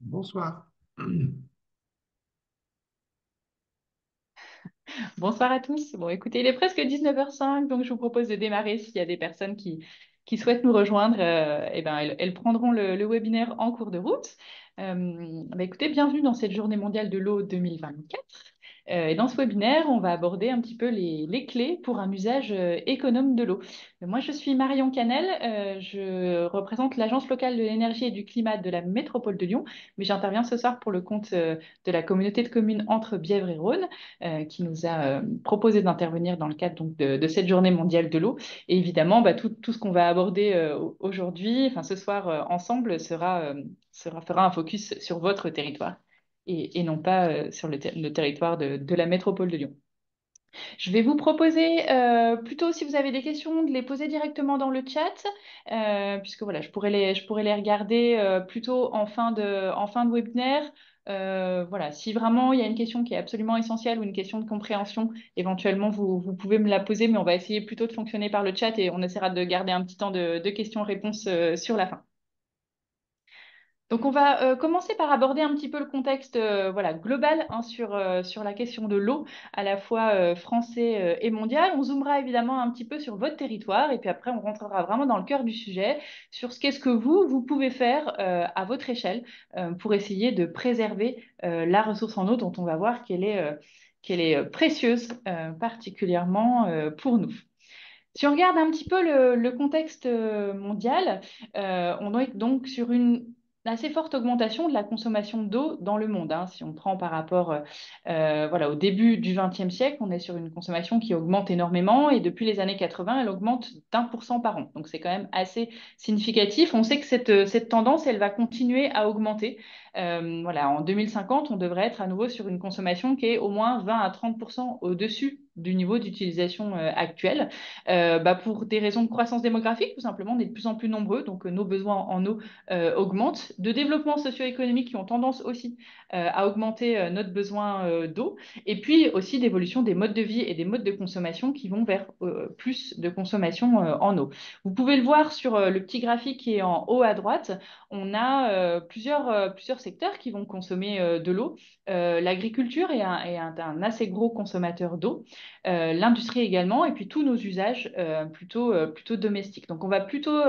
Bonsoir. Bonsoir à tous. Bon, écoutez, il est presque 19h05, donc je vous propose de démarrer. S'il y a des personnes qui souhaitent nous rejoindre, eh ben, elles prendront le webinaire en cours de route. Écoutez, bienvenue dans cette journée mondiale de l'eau 2024. Et dans ce webinaire, on va aborder un petit peu les clés pour un usage économe de l'eau. Moi, je suis Marion Canel, je représente l'Agence locale de l'énergie et du climat de la métropole de Lyon, mais j'interviens ce soir pour le compte de la communauté de communes entre Bièvre et Rhône, qui nous a proposé d'intervenir dans le cadre donc, de cette journée mondiale de l'eau. Et évidemment, tout ce qu'on va aborder aujourd'hui, enfin ce soir ensemble, fera un focus sur votre territoire et non pas sur le territoire de la métropole de Lyon. Je vais vous proposer plutôt, si vous avez des questions, de les poser directement dans le chat, puisque voilà, je pourrais les regarder plutôt en fin de webinaire. Voilà, si vraiment il y a une question qui est absolument essentielle ou une question de compréhension, éventuellement vous pouvez me la poser, mais on va essayer plutôt de fonctionner par le chat et on essaiera de garder un petit temps de questions-réponses sur la fin. Donc, on va commencer par aborder un petit peu le contexte voilà, global hein, sur la question de l'eau, à la fois français et mondial. On zoomera évidemment un petit peu sur votre territoire et puis après, on rentrera vraiment dans le cœur du sujet sur ce qu'est-ce que vous pouvez faire à votre échelle pour essayer de préserver la ressource en eau dont on va voir qu'elle est précieuse, particulièrement pour nous. Si on regarde un petit peu le contexte mondial, on est donc sur une assez forte augmentation de la consommation d'eau dans le monde, hein. Si on prend par rapport voilà, au début du XXe siècle, on est sur une consommation qui augmente énormément et depuis les années 80, elle augmente d'1% par an. Donc c'est quand même assez significatif. On sait que cette tendance, elle va continuer à augmenter. Voilà, en 2050, on devrait être à nouveau sur une consommation qui est au moins 20 à 30% au-dessus du niveau d'utilisation actuel. Pour des raisons de croissance démographique, tout simplement, on est de plus en plus nombreux, donc nos besoins en eau augmentent, de développement socio-économique qui ont tendance aussi à augmenter notre besoin d'eau, et puis aussi d'évolution des modes de vie et des modes de consommation qui vont vers plus de consommation en eau. Vous pouvez le voir sur le petit graphique qui est en haut à droite, on a plusieurs secteurs qui vont consommer de l'eau. L'agriculture est un assez gros consommateur d'eau, l'industrie également, et puis tous nos usages plutôt domestiques. Donc on va plutôt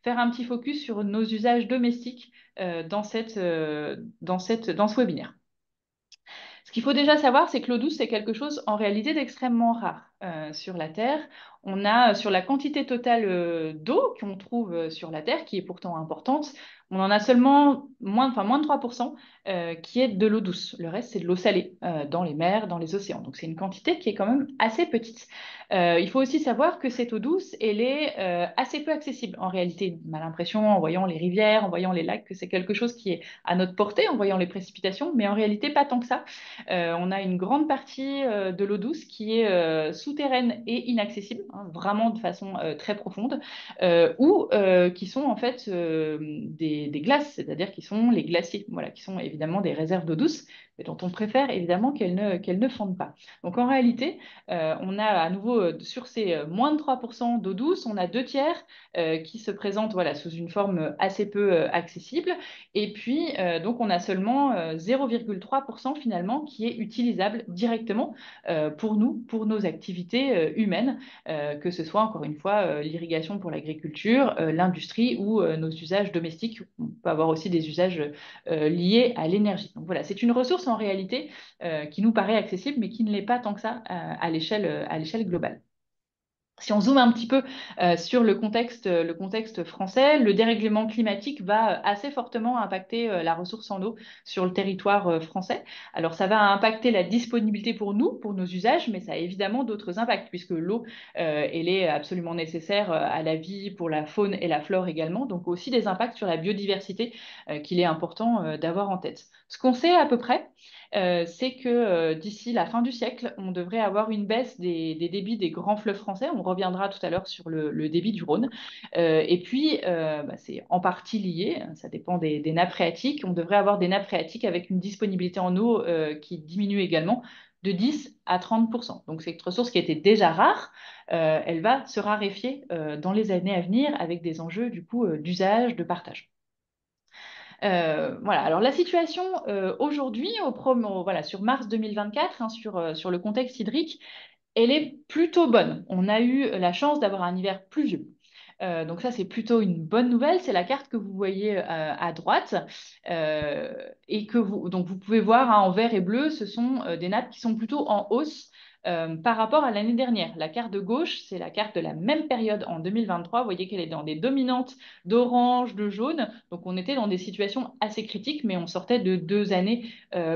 faire un petit focus sur nos usages domestiques dans ce webinaire. Ce qu'il faut déjà savoir, c'est que l'eau douce, c'est quelque chose en réalité d'extrêmement rare sur la Terre. On a sur la quantité totale d'eau qu'on trouve sur la Terre, qui est pourtant importante, on en a seulement moins de 3% qui est de l'eau douce. Le reste, c'est de l'eau salée dans les mers, dans les océans. Donc c'est une quantité qui est quand même assez petite. Il faut aussi savoir que cette eau douce, elle est assez peu accessible. En réalité, on a l'impression, en voyant les rivières, en voyant les lacs, que c'est quelque chose qui est à notre portée, en voyant les précipitations, mais en réalité, pas tant que ça. On a une grande partie de l'eau douce qui est souterraine et inaccessible, hein, vraiment de façon très profonde, ou qui sont en fait des glaces, c'est-à-dire qui sont les glaciers, voilà, qui sont évidemment des réserves d'eau douce, mais dont on préfère évidemment qu'elles ne fondent pas. Donc en réalité, on a à nouveau sur ces moins de 3% d'eau douce, on a deux tiers qui se présentent voilà, sous une forme assez peu accessible. Et puis, donc, on a seulement 0,3% finalement qui est utilisable directement pour nous, pour nos activités humaines, que ce soit encore une fois l'irrigation pour l'agriculture, l'industrie ou nos usages domestiques. On peut avoir aussi des usages liés à l'énergie. Donc voilà, c'est une ressource en réalité qui nous paraît accessible, mais qui ne l'est pas tant que ça à l'échelle globale. Si on zoome un petit peu sur le contexte français, le dérèglement climatique va assez fortement impacter la ressource en eau sur le territoire français. Alors ça va impacter la disponibilité pour nous, pour nos usages, mais ça a évidemment d'autres impacts, puisque l'eau, elle est absolument nécessaire à la vie, pour la faune et la flore également, donc aussi des impacts sur la biodiversité qu'il est important d'avoir en tête. Ce qu'on sait à peu près, c'est que d'ici la fin du siècle, on devrait avoir une baisse des débits des grands fleuves français. On reviendra tout à l'heure sur le débit du Rhône. Et puis, c'est en partie lié, ça dépend des nappes phréatiques. On devrait avoir des nappes phréatiques avec une disponibilité en eau qui diminue également de 10 à 30%. Donc, c'est une ressource qui était déjà rare. Elle va se raréfier dans les années à venir avec des enjeux du coup d'usage, de partage. Voilà. Alors la situation aujourd'hui, voilà, sur mars 2024, hein, sur le contexte hydrique, elle est plutôt bonne. On a eu la chance d'avoir un hiver pluvieux. Donc ça, c'est plutôt une bonne nouvelle. C'est la carte que vous voyez à droite euh, et donc vous pouvez voir hein, en vert et bleu, ce sont des nappes qui sont plutôt en hausse par rapport à l'année dernière. La carte de gauche, c'est la carte de la même période en 2023. Vous voyez qu'elle est dans des dominantes d'orange, de jaune. Donc on était dans des situations assez critiques, mais on sortait de 2 années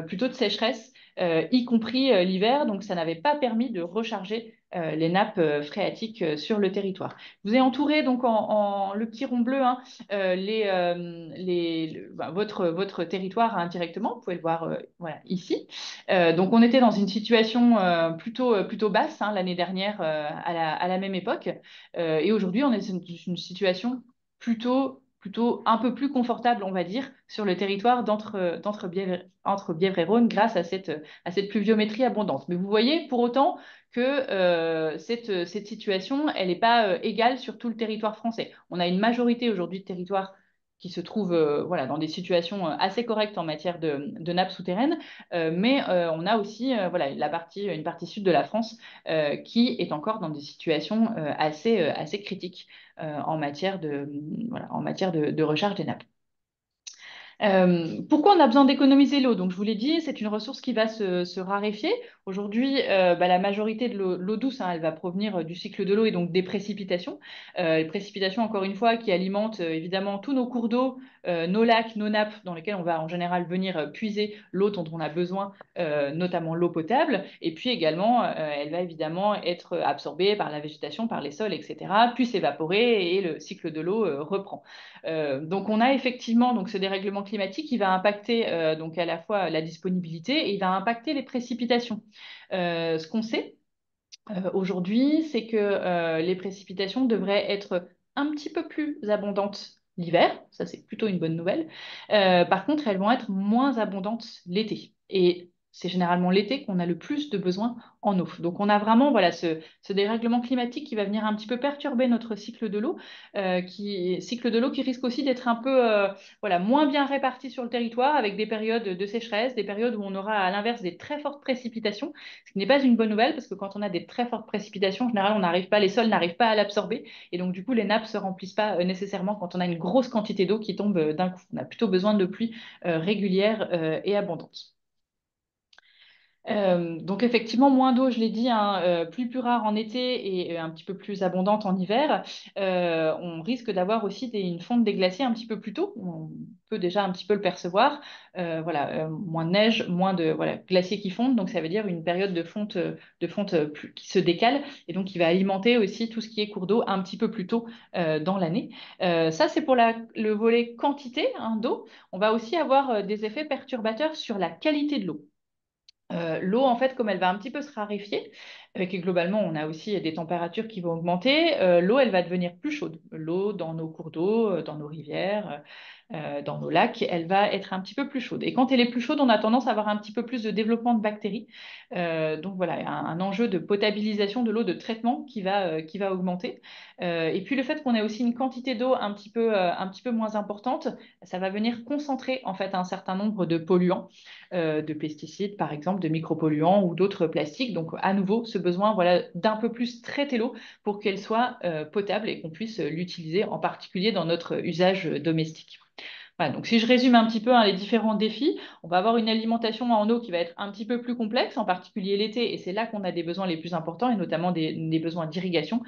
plutôt de sécheresse, y compris l'hiver. Donc ça n'avait pas permis de recharger les nappes phréatiques sur le territoire. Vous avez entouré donc en le petit rond bleu hein, votre territoire indirectement. Vous pouvez le voir voilà, ici. Donc on était dans une situation plutôt basse hein, l'année dernière à la même époque. Et aujourd'hui, on est dans une situation plutôt un peu plus confortable, on va dire, sur le territoire entre Bièvre et Rhône grâce à cette pluviométrie abondante. Mais vous voyez, pour autant, que cette situation, elle n'est pas égale sur tout le territoire français. On a une majorité aujourd'hui de territoires qui se trouvent voilà, dans des situations assez correctes en matière de nappes souterraines, mais on a aussi voilà, une partie sud de la France qui est encore dans des situations assez critiques voilà, en matière de recharge des nappes. Pourquoi on a besoin d'économiser l'eau? Donc, je vous l'ai dit, c'est une ressource qui va se raréfier. Aujourd'hui, la majorité de l'eau douce, hein, elle va provenir du cycle de l'eau et donc des précipitations. Les précipitations, encore une fois, qui alimentent évidemment tous nos cours d'eau, nos lacs, nos nappes, dans lesquels on va en général venir puiser l'eau dont on a besoin, notamment l'eau potable. Et puis également, elle va évidemment être absorbée par la végétation, par les sols, etc., puis s'évaporer et le cycle de l'eau reprend. Donc on a effectivement donc ce dérèglement climatique qui va impacter donc à la fois la disponibilité et il va impacter les précipitations. Ce qu'on sait aujourd'hui, c'est que les précipitations devraient être un petit peu plus abondantes l'hiver, ça c'est plutôt une bonne nouvelle. Par contre, elles vont être moins abondantes l'été. Et c'est généralement l'été qu'on a le plus de besoins en eau. Donc on a vraiment voilà, ce dérèglement climatique qui va venir un petit peu perturber notre cycle de l'eau, cycle de l'eau qui risque aussi d'être un peu voilà, moins bien réparti sur le territoire avec des périodes de sécheresse, des périodes où on aura à l'inverse des très fortes précipitations, ce qui n'est pas une bonne nouvelle parce que quand on a des très fortes précipitations, en général, les sols n'arrivent pas à l'absorber et donc du coup, les nappes se remplissent pas nécessairement quand on a une grosse quantité d'eau qui tombe d'un coup. On a plutôt besoin de pluie régulière et abondante. Donc effectivement, moins d'eau, je l'ai dit, hein, plus rare en été et un petit peu plus abondante en hiver. On risque d'avoir aussi une fonte des glaciers un petit peu plus tôt. On peut déjà un petit peu le percevoir. Voilà, moins de neige, moins de voilà, glaciers qui fondent. Donc ça veut dire une période de fonte qui se décale et donc qui va alimenter aussi tout ce qui est cours d'eau un petit peu plus tôt dans l'année. Ça, c'est pour le volet quantité hein, d'eau. On va aussi avoir des effets perturbateurs sur la qualité de l'eau. L'eau, en fait, comme elle va un petit peu se raréfier, et que globalement, on a aussi des températures qui vont augmenter, l'eau, elle va devenir plus chaude. L'eau dans nos cours d'eau, dans nos rivières, dans nos lacs, elle va être un petit peu plus chaude. Et quand elle est plus chaude, on a tendance à avoir un petit peu plus de développement de bactéries. Donc voilà, un enjeu de potabilisation de l'eau, de traitement qui va augmenter. Et puis le fait qu'on ait aussi une quantité d'eau un petit peu moins importante, ça va venir concentrer en fait un certain nombre de polluants de pesticides, par exemple, de micropolluants ou d'autres plastiques. Donc, à nouveau, ce besoin voilà, d'un peu plus traiter l'eau pour qu'elle soit potable et qu'on puisse l'utiliser, en particulier dans notre usage domestique. Voilà, donc si je résume un petit peu hein, les différents défis, on va avoir une alimentation en eau qui va être un petit peu plus complexe, en particulier l'été, et c'est là qu'on a des besoins les plus importants, et notamment des besoins d'irrigation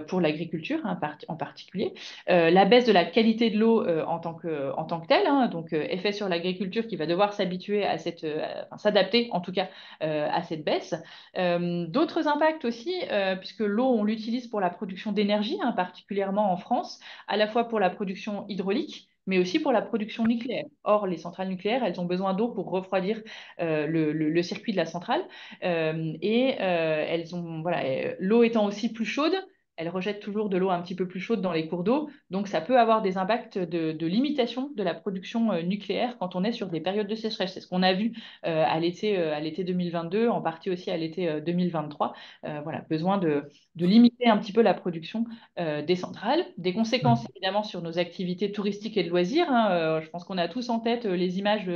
pour l'agriculture hein, en particulier. La baisse de la qualité de l'eau en tant que telle, hein, donc effet sur l'agriculture qui va devoir s'habituer enfin, s'adapter en tout cas à cette baisse. D'autres impacts aussi, puisque l'eau, on l'utilise pour la production d'énergie, hein, particulièrement en France, à la fois pour la production hydraulique, mais aussi pour la production nucléaire. Or, les centrales nucléaires, elles ont besoin d'eau pour refroidir le circuit de la centrale. Et l'eau étant aussi plus chaude, elle rejette toujours de l'eau un petit peu plus chaude dans les cours d'eau. Donc, ça peut avoir des impacts de limitation de la production nucléaire quand on est sur des périodes de sécheresse. C'est ce qu'on a vu à l'été 2022, en partie aussi à l'été 2023. Voilà, besoin de limiter un petit peu la production des centrales. Des conséquences évidemment sur nos activités touristiques et de loisirs, hein. Je pense qu'on a tous en tête les images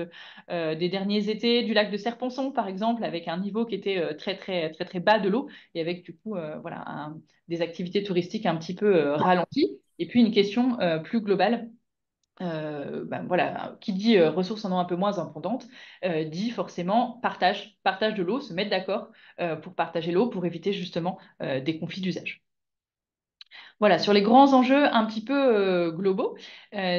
des derniers étés du lac de Serponçon, par exemple, avec un niveau qui était très, très, très, très bas de l'eau et avec du coup voilà, des activités touristiques un petit peu ralenties. Et puis une question plus globale. Ben voilà, qui dit ressources en eau un peu moins abondantes, dit forcément partage de l'eau, se mettre d'accord pour partager l'eau, pour éviter justement des conflits d'usage. Voilà, sur les grands enjeux un petit peu globaux.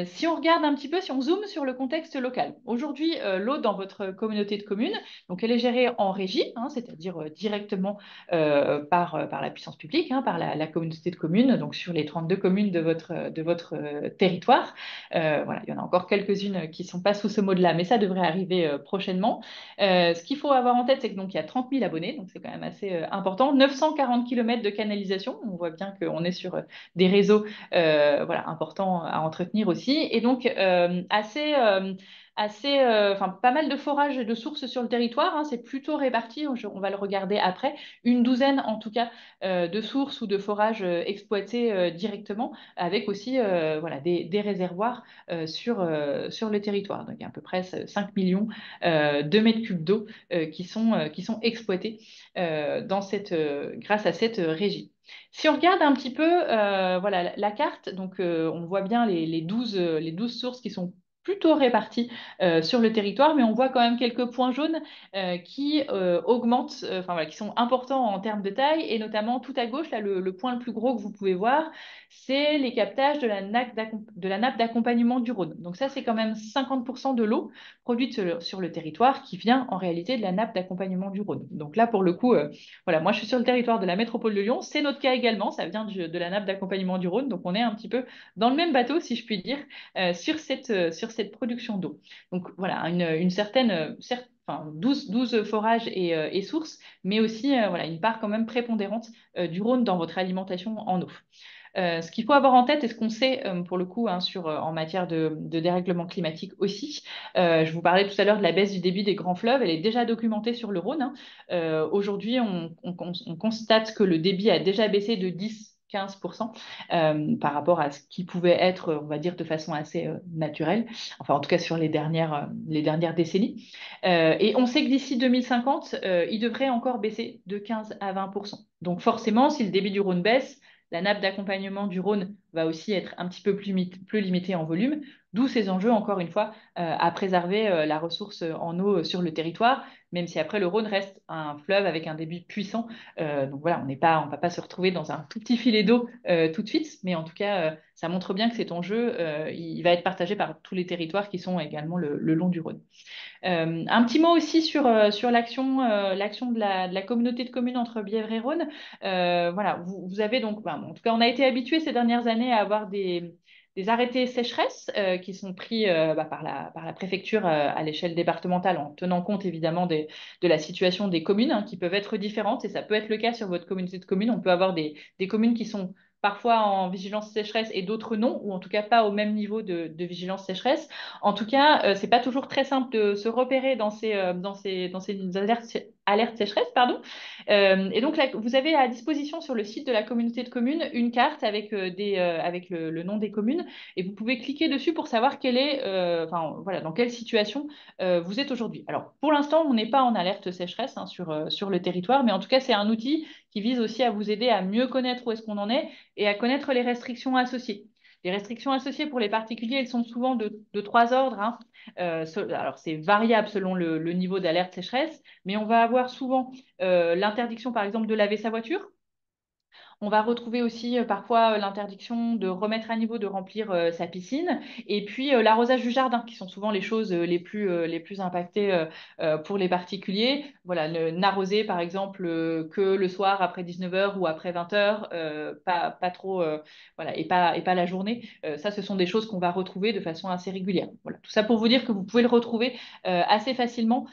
Si on regarde un petit peu, si on zoome sur le contexte local. Aujourd'hui, l'eau dans votre communauté de communes, donc elle est gérée en régie, hein, c'est-à-dire directement par la puissance publique, hein, par la communauté de communes, donc sur les 32 communes de votre territoire. Voilà, il y en a encore quelques-unes qui ne sont pas sous ce mode-là, mais ça devrait arriver prochainement. Ce qu'il faut avoir en tête, c'est que donc il y a 30 000 abonnés, donc c'est quand même assez important. 940 km de canalisation, on voit bien qu'on est sur des réseaux voilà, importants à entretenir aussi. Et donc, enfin, pas mal de forages et de sources sur le territoire, hein, c'est plutôt réparti, on va le regarder après. Une douzaine, en tout cas, de sources ou de forages exploités directement, avec aussi voilà, des réservoirs sur le territoire. Donc, il y a à peu près 5 millions de mètres cubes d'eau qui sont exploités grâce à cette régie. Si on regarde un petit peu voilà, la carte, donc on voit bien les 12 sources qui sont plutôt réparties sur le territoire, mais on voit quand même quelques points jaunes qui augmentent, enfin voilà, qui sont importants en termes de taille, et notamment tout à gauche, là, le point le plus gros que vous pouvez voir, c'est les captages de la nappe d'accompagnement du Rhône. Donc ça, c'est quand même 50% de l'eau produite sur le territoire qui vient en réalité de la nappe d'accompagnement du Rhône. Donc là, pour le coup, voilà, moi je suis sur le territoire de la métropole de Lyon, c'est notre cas également, ça vient de la nappe d'accompagnement du Rhône, donc on est un petit peu dans le même bateau, si je puis dire, sur cette production d'eau. Donc voilà, une certaine, enfin, 12 forages et sources, mais aussi voilà, une part quand même prépondérante du Rhône dans votre alimentation en eau. Ce qu'il faut avoir en tête et ce qu'on sait pour le coup hein, en matière de dérèglement climatique aussi, je vous parlais tout à l'heure de la baisse du débit des grands fleuves, elle est déjà documentée sur le Rhône, hein. Aujourd'hui, on constate que le débit a déjà baissé de 10-15% par rapport à ce qui pouvait être, on va dire, de façon assez naturelle, enfin en tout cas sur les dernières décennies. Et on sait que d'ici 2050, il devrait encore baisser de 15 à 20%. Donc forcément, si le débit du Rhône baisse, la nappe d'accompagnement du Rhône va aussi être un petit peu plus limitée en volume, d'où ces enjeux, encore une fois, à préserver la ressource en eau sur le territoire, même si après le Rhône reste un fleuve avec un débit puissant. Donc voilà, on ne va pas se retrouver dans un tout petit filet d'eau tout de suite, mais en tout cas, ça montre bien que cet enjeu, il va être partagé par tous les territoires qui sont également le long du Rhône. Un petit mot aussi sur l'action de la communauté de communes entre Bièvre et Rhône. Voilà, vous avez donc, ben, en tout cas, on a été habitué ces dernières années à avoir des arrêtés sécheresse qui sont pris bah, par la préfecture à l'échelle départementale en tenant compte évidemment de la situation des communes hein, qui peuvent être différentes et ça peut être le cas sur votre communauté de communes. On peut avoir des communes qui sont parfois en vigilance sécheresse et d'autres non, ou en tout cas pas au même niveau de vigilance sécheresse. En tout cas, c'est pas toujours très simple de se repérer dans ces alertes sécheresse, pardon. Et donc là, vous avez à disposition sur le site de la communauté de communes une carte avec, avec le nom des communes et vous pouvez cliquer dessus pour savoir enfin, voilà, dans quelle situation vous êtes aujourd'hui. Alors, pour l'instant, on n'est pas en alerte sécheresse hein, sur le territoire, mais en tout cas, c'est un outil qui vise aussi à vous aider à mieux connaître où est-ce qu'on en est et à connaître les restrictions associées. Les restrictions associées pour les particuliers, elles sont souvent de trois ordres, hein. Alors, c'est variable selon le niveau d'alerte sécheresse, mais on va avoir souvent l'interdiction, par exemple, de laver sa voiture. On va retrouver aussi parfois l'interdiction de remettre à niveau, de remplir sa piscine, et puis l'arrosage du jardin, qui sont souvent les choses les plus impactées pour les particuliers. Voilà, n'arroser par exemple que le soir après 19 heures ou après 20 heures, pas trop, voilà, et pas la journée. Ça, ce sont des choses qu'on va retrouver de façon assez régulière. Voilà, tout ça pour vous dire que vous pouvez le retrouver assez facilement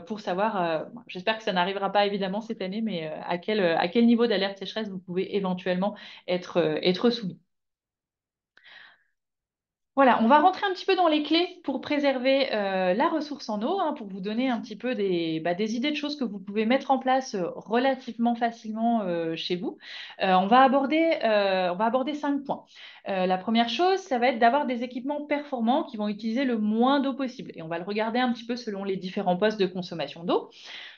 pour savoir, j'espère que ça n'arrivera pas évidemment cette année, mais à quel niveau d'alerte sécheresse vous pouvez pourraient éventuellement être soumis. Voilà, on va rentrer un petit peu dans les clés pour préserver la ressource en eau, hein, pour vous donner un petit peu des idées de choses que vous pouvez mettre en place relativement facilement chez vous. On va aborder 5 points. La première chose, ça va être d'avoir des équipements performants qui vont utiliser le moins d'eau possible. Et on va le regarder un petit peu selon les différents postes de consommation d'eau.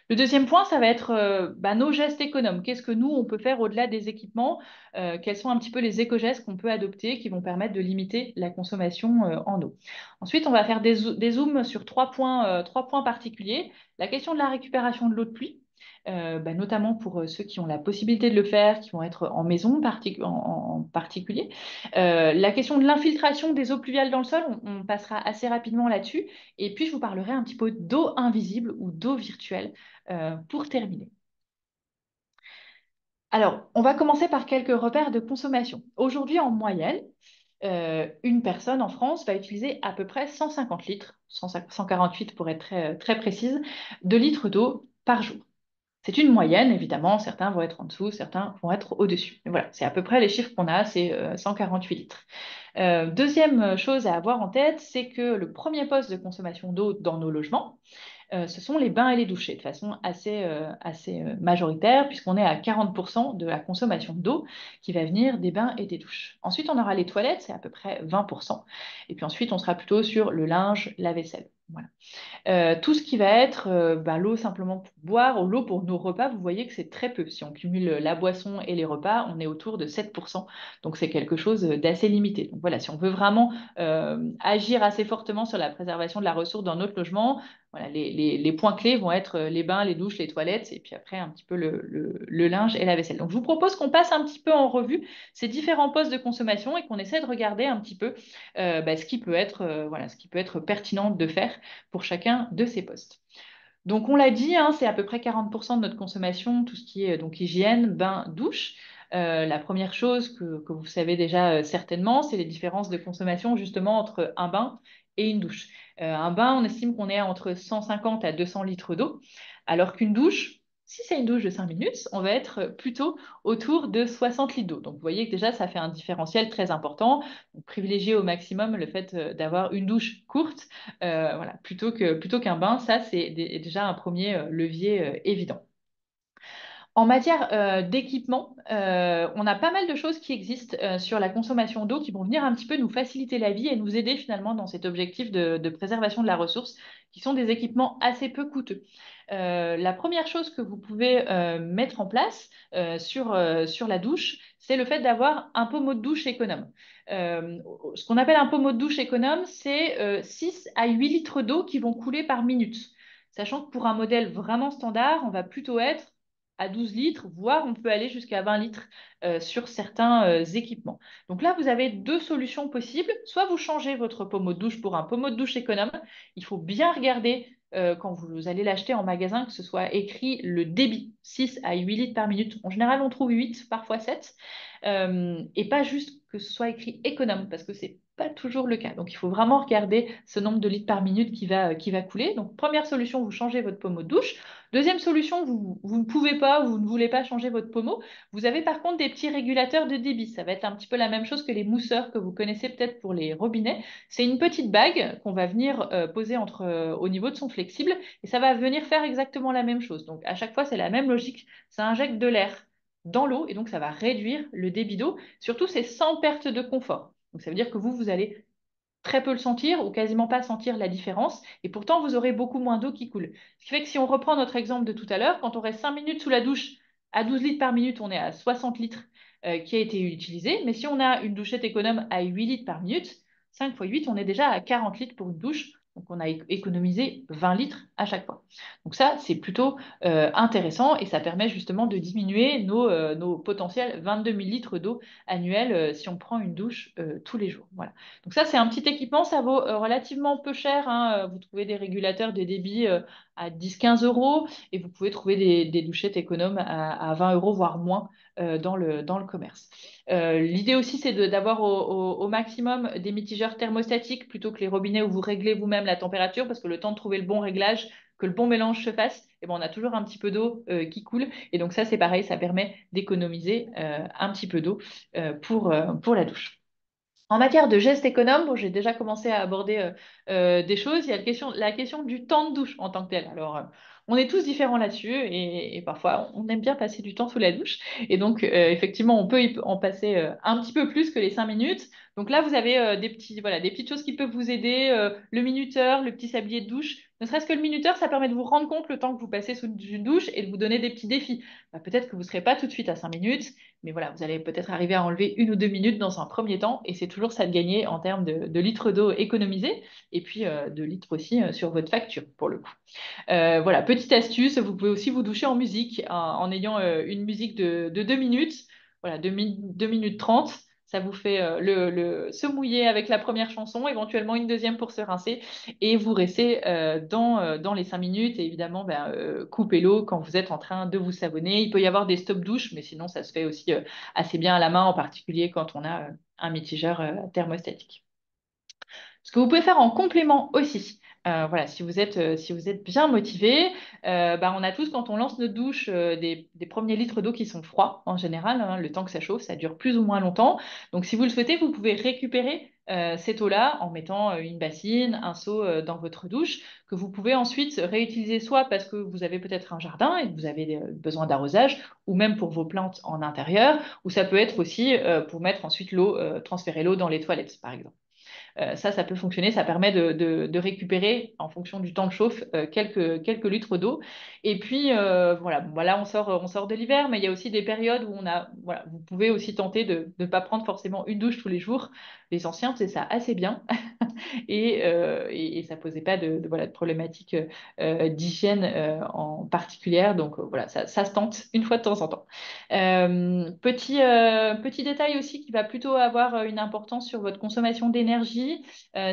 Le deuxième point, ça va être nos gestes économes. Qu'est-ce que nous, on peut faire au-delà des équipements? Quels sont un petit peu les éco-gestes qu'on peut adopter qui vont permettre de limiter la consommation en eau? Ensuite, on va faire des zooms sur 3 points particuliers. La question de la récupération de l'eau de pluie, notamment pour ceux qui ont la possibilité de le faire, qui vont être en maison en particulier. La question de l'infiltration des eaux pluviales dans le sol, on passera assez rapidement là-dessus. Et puis, je vous parlerai un petit peu d'eau invisible ou d'eau virtuelle pour terminer. Alors, on va commencer par quelques repères de consommation. Aujourd'hui, en moyenne, une personne en France va utiliser à peu près 150 litres, 148 pour être très, très précise, de litres d'eau par jour. C'est une moyenne, évidemment, certains vont être en dessous, certains vont être au-dessus. Mais voilà, c'est à peu près les chiffres qu'on a, c'est 148 litres. Deuxième chose à avoir en tête, c'est que le premier poste de consommation d'eau dans nos logements, ce sont les bains et les douches, de façon assez majoritaire, puisqu'on est à 40% de la consommation d'eau qui va venir des bains et des douches. Ensuite, on aura les toilettes, c'est à peu près 20%. Et puis ensuite, on sera plutôt sur le linge, la vaisselle. Voilà. Tout ce qui va être l'eau simplement pour boire ou l'eau pour nos repas, vous voyez que c'est très peu. Si on cumule la boisson et les repas, on est autour de 7%. Donc c'est quelque chose d'assez limité. Donc voilà, si on veut vraiment agir assez fortement sur la préservation de la ressource dans notre logement, voilà, les points clés vont être les bains, les douches, les toilettes, et puis après un petit peu le linge et la vaisselle. Donc je vous propose qu'on passe un petit peu en revue ces différents postes de consommation et qu'on essaie de regarder un petit peu ce qui peut être pertinent de faire pour chacun de ces postes. Donc, on l'a dit, hein, c'est à peu près 40% de notre consommation, tout ce qui est donc hygiène, bain, douche. La première chose que vous savez déjà certainement, c'est les différences de consommation justement entre un bain et une douche. Un bain, on estime qu'on est entre 150 à 200 litres d'eau, alors qu'une douche, si c'est une douche de 5 minutes, on va être plutôt autour de 60 litres d'eau. Donc, vous voyez que déjà, ça fait un différentiel très important. Donc, privilégiez au maximum le fait d'avoir une douche courte, voilà, plutôt qu'un bain. Ça, c'est déjà un premier levier évident. En matière d'équipement, on a pas mal de choses qui existent sur la consommation d'eau qui vont venir un petit peu nous faciliter la vie et nous aider finalement dans cet objectif de préservation de la ressource, qui sont des équipements assez peu coûteux. La première chose que vous pouvez mettre en place sur la douche, c'est le fait d'avoir un pommeau de douche économe. Ce qu'on appelle un pommeau de douche économe, c'est 6 à 8 litres d'eau qui vont couler par minute. Sachant que pour un modèle vraiment standard, on va plutôt être à 12 litres, voire on peut aller jusqu'à 20 litres sur certains équipements. Donc là, vous avez deux solutions possibles. Soit vous changez votre pommeau de douche pour un pommeau de douche économe. Il faut bien regarder quand vous allez l'acheter en magasin que ce soit écrit le débit, 6 à 8 litres par minute. En général, on trouve 8, parfois 7. Et pas juste que ce soit écrit économe, parce que c'est pas toujours le cas. Donc, il faut vraiment regarder ce nombre de litres par minute qui va couler. Donc, première solution, vous changez votre pommeau de douche. Deuxième solution, vous ne pouvez pas, vous ne voulez pas changer votre pommeau. Vous avez par contre des petits régulateurs de débit. Ça va être un petit peu la même chose que les mousseurs que vous connaissez peut-être pour les robinets. C'est une petite bague qu'on va venir poser au niveau de son flexible et ça va venir faire exactement la même chose. Donc, à chaque fois, c'est la même logique. Ça injecte de l'air dans l'eau et donc ça va réduire le débit d'eau. Surtout, c'est sans perte de confort. Donc, ça veut dire que vous allez très peu le sentir ou quasiment pas sentir la différence. Et pourtant, vous aurez beaucoup moins d'eau qui coule. Ce qui fait que si on reprend notre exemple de tout à l'heure, quand on reste 5 minutes sous la douche à 12 litres par minute, on est à 60 litres qui a été utilisé. Mais si on a une douchette économe à 8 litres par minute, 5 fois 8, on est déjà à 40 litres pour une douche. Donc, on a économisé 20 litres à chaque fois. Donc ça, c'est plutôt intéressant et ça permet justement de diminuer nos potentiels 22 000 litres d'eau annuels si on prend une douche tous les jours. Voilà. Donc ça, c'est un petit équipement, ça vaut relativement peu cher, hein. Vous trouvez des régulateurs de débit à 10-15 euros et vous pouvez trouver des douchettes économes à 20 euros, voire moins dans le commerce. L'idée aussi, c'est d'avoir au maximum des mitigeurs thermostatiques plutôt que les robinets où vous réglez vous-même la température parce que le temps de trouver le bon réglage, que le bon mélange se fasse, et ben, on a toujours un petit peu d'eau qui coule. Et donc ça, c'est pareil, ça permet d'économiser un petit peu d'eau pour la douche. En matière de gestes économes, bon, j'ai déjà commencé à aborder des choses. Il y a la question du temps de douche en tant que tel. Alors, on est tous différents là-dessus et parfois, on aime bien passer du temps sous la douche. Et donc, effectivement, on peut en passer un petit peu plus que les 5 minutes. Donc là, vous avez voilà, des petites choses qui peuvent vous aider. Le minuteur, le petit sablier de douche. Ne serait-ce que le minuteur, ça permet de vous rendre compte le temps que vous passez sous une douche et de vous donner des petits défis. Bah, peut-être que vous ne serez pas tout de suite à 5 minutes. Mais voilà, vous allez peut-être arriver à enlever 1 ou 2 minutes dans un premier temps, et c'est toujours ça de gagner en termes de litres d'eau économisés, et puis de litres aussi sur votre facture, pour le coup. Voilà, petite astuce, vous pouvez aussi vous doucher en musique, en ayant une musique de 2 minutes, voilà, 2 minutes 30. Ça vous fait se mouiller avec la première chanson, éventuellement une deuxième pour se rincer, et vous restez dans les 5 minutes. Et évidemment, ben, coupez l'eau quand vous êtes en train de vous savonner. Il peut y avoir des stop douches, mais sinon, ça se fait aussi assez bien à la main, en particulier quand on a un mitigeur thermostatique. Ce que vous pouvez faire en complément aussi, voilà, si vous êtes bien motivé, bah, on a tous, quand on lance notre douche, des premiers litres d'eau qui sont froids en général, hein, le temps que ça chauffe, ça dure plus ou moins longtemps. Donc, si vous le souhaitez, vous pouvez récupérer cette eau-là en mettant une bassine, un seau dans votre douche, que vous pouvez ensuite réutiliser soit parce que vous avez peut-être un jardin et que vous avez besoin d'arrosage, ou même pour vos plantes en intérieur, ou ça peut être aussi pour mettre ensuite l'eau, transférer l'eau dans les toilettes, par exemple. Ça peut fonctionner. Ça permet de récupérer, en fonction du temps de chauffe, quelques litres d'eau. Et puis, voilà, bon, voilà, on sort de l'hiver, mais il y a aussi des périodes où voilà, vous pouvez aussi tenter de ne pas prendre forcément une douche tous les jours. Les anciens faisaient ça assez bien et ça posait pas voilà, de problématiques d'hygiène en particulière. Donc voilà, ça se tente une fois de temps en temps. Petit détail aussi qui va plutôt avoir une importance sur votre consommation d'énergie.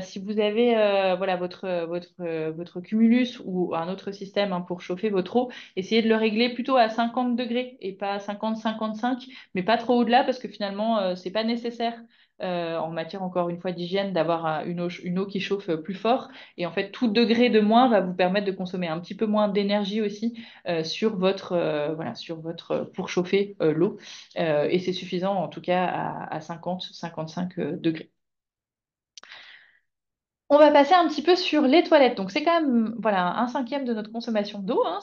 Si vous avez voilà, votre cumulus ou un autre système, hein, pour chauffer votre eau, essayez de le régler plutôt à 50 degrés et pas à 50-55, mais pas trop au-delà parce que finalement, c'est pas nécessaire en matière, encore une fois, d'hygiène, d'avoir une eau qui chauffe plus fort. Et en fait, tout degré de moins va vous permettre de consommer un petit peu moins d'énergie aussi voilà, sur votre pour chauffer l'eau. Et c'est suffisant, en tout cas, à 50-55 degrés. On va passer un petit peu sur les toilettes. Donc, c'est quand même voilà, un cinquième de notre consommation d'eau, hein.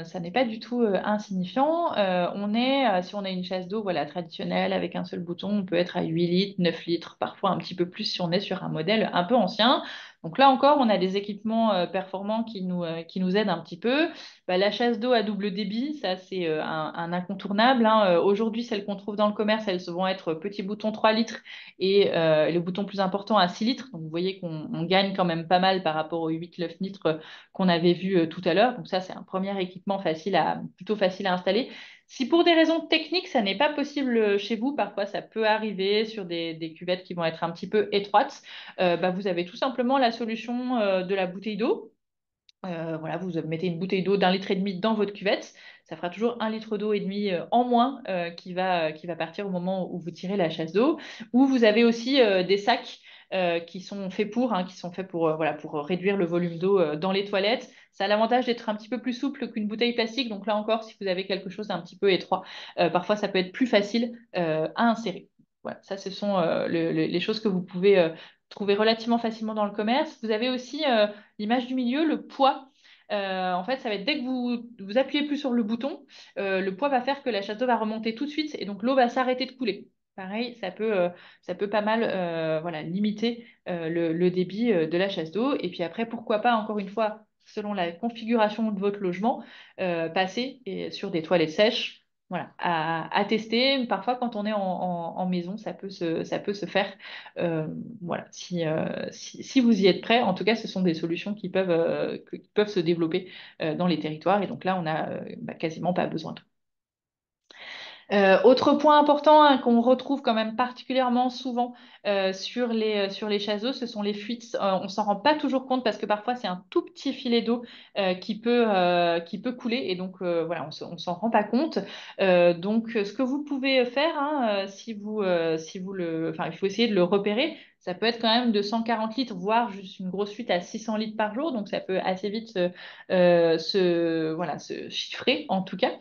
Ça n'est pas du tout insignifiant. Si on a une chasse d'eau, voilà, traditionnelle avec un seul bouton, on peut être à 8 litres, 9 litres, parfois un petit peu plus si on est sur un modèle un peu ancien. Donc là encore, on a des équipements performants qui nous aident un petit peu. Bah, la chasse d'eau à double débit, ça c'est un incontournable, hein. Aujourd'hui, celles qu'on trouve dans le commerce, elles vont être petits boutons 3 litres et le bouton plus important à 6 litres. Donc, vous voyez qu'on gagne quand même pas mal par rapport aux 8-9 litres qu'on avait vu tout à l'heure. Donc, ça, c'est un premier équipement plutôt facile à installer. Si pour des raisons techniques, ça n'est pas possible chez vous, parfois ça peut arriver sur des cuvettes qui vont être un petit peu étroites, bah, vous avez tout simplement la solution de la bouteille d'eau. Voilà, vous mettez une bouteille d'eau d'1,5 litre dans votre cuvette. Ça fera toujours 1,5 litre en moins qui va partir au moment où vous tirez la chasse d'eau. Ou vous avez aussi des sacs qui sont faits voilà, pour réduire le volume d'eau dans les toilettes. Ça a l'avantage d'être un petit peu plus souple qu'une bouteille plastique. Donc là encore, si vous avez quelque chose d'un petit peu étroit, parfois ça peut être plus facile à insérer. Voilà, ça, ce sont les choses que vous pouvez trouver relativement facilement dans le commerce. Vous avez aussi l'image du milieu, le poids. En fait, ça va être dès que vous appuyez plus sur le bouton, le poids va faire que la chasse d'eau va remonter tout de suite et donc l'eau va s'arrêter de couler. Pareil, ça peut pas mal voilà, limiter le débit de la chasse d'eau. Et puis après, pourquoi pas, encore une fois, selon la configuration de votre logement, passer sur des toilettes sèches. Voilà, à tester. Parfois, quand on est en maison, ça peut se faire. Euh, voilà, si vous y êtes prêt, en tout cas, ce sont des solutions qui peuvent se développer dans les territoires. Et donc là, on n'a bah, quasiment pas besoin. Autre point important, hein, qu'on retrouve quand même particulièrement souvent sur les chasseaux, ce sont les fuites. On s'en rend pas toujours compte parce que parfois c'est un tout petit filet d'eau qui peut couler et donc voilà, on s'en rend pas compte. Donc ce que vous pouvez faire, hein, si vous il faut essayer de le repérer. ça peut être quand même de 140 litres, voire juste une grosse fuite à 600 litres par jour. Donc, ça peut assez vite voilà, se chiffrer, en tout cas.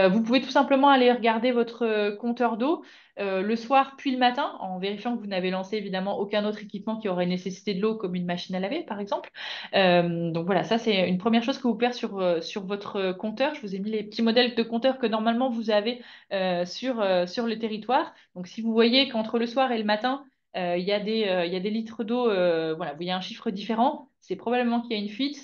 Vous pouvez tout simplement aller regarder votre compteur d'eau le soir puis le matin, en vérifiant que vous n'avez lancé évidemment aucun autre équipement qui aurait nécessité de l'eau, comme une machine à laver, par exemple. Donc voilà, ça c'est une première chose que vous pouvez faire sur votre compteur. Je vous ai mis les petits modèles de compteurs que normalement vous avez sur le territoire. Donc si vous voyez qu'entre le soir et le matin, il y a des litres d'eau, voilà, vous voyez un chiffre différent, c'est probablement qu'il y a une fuite.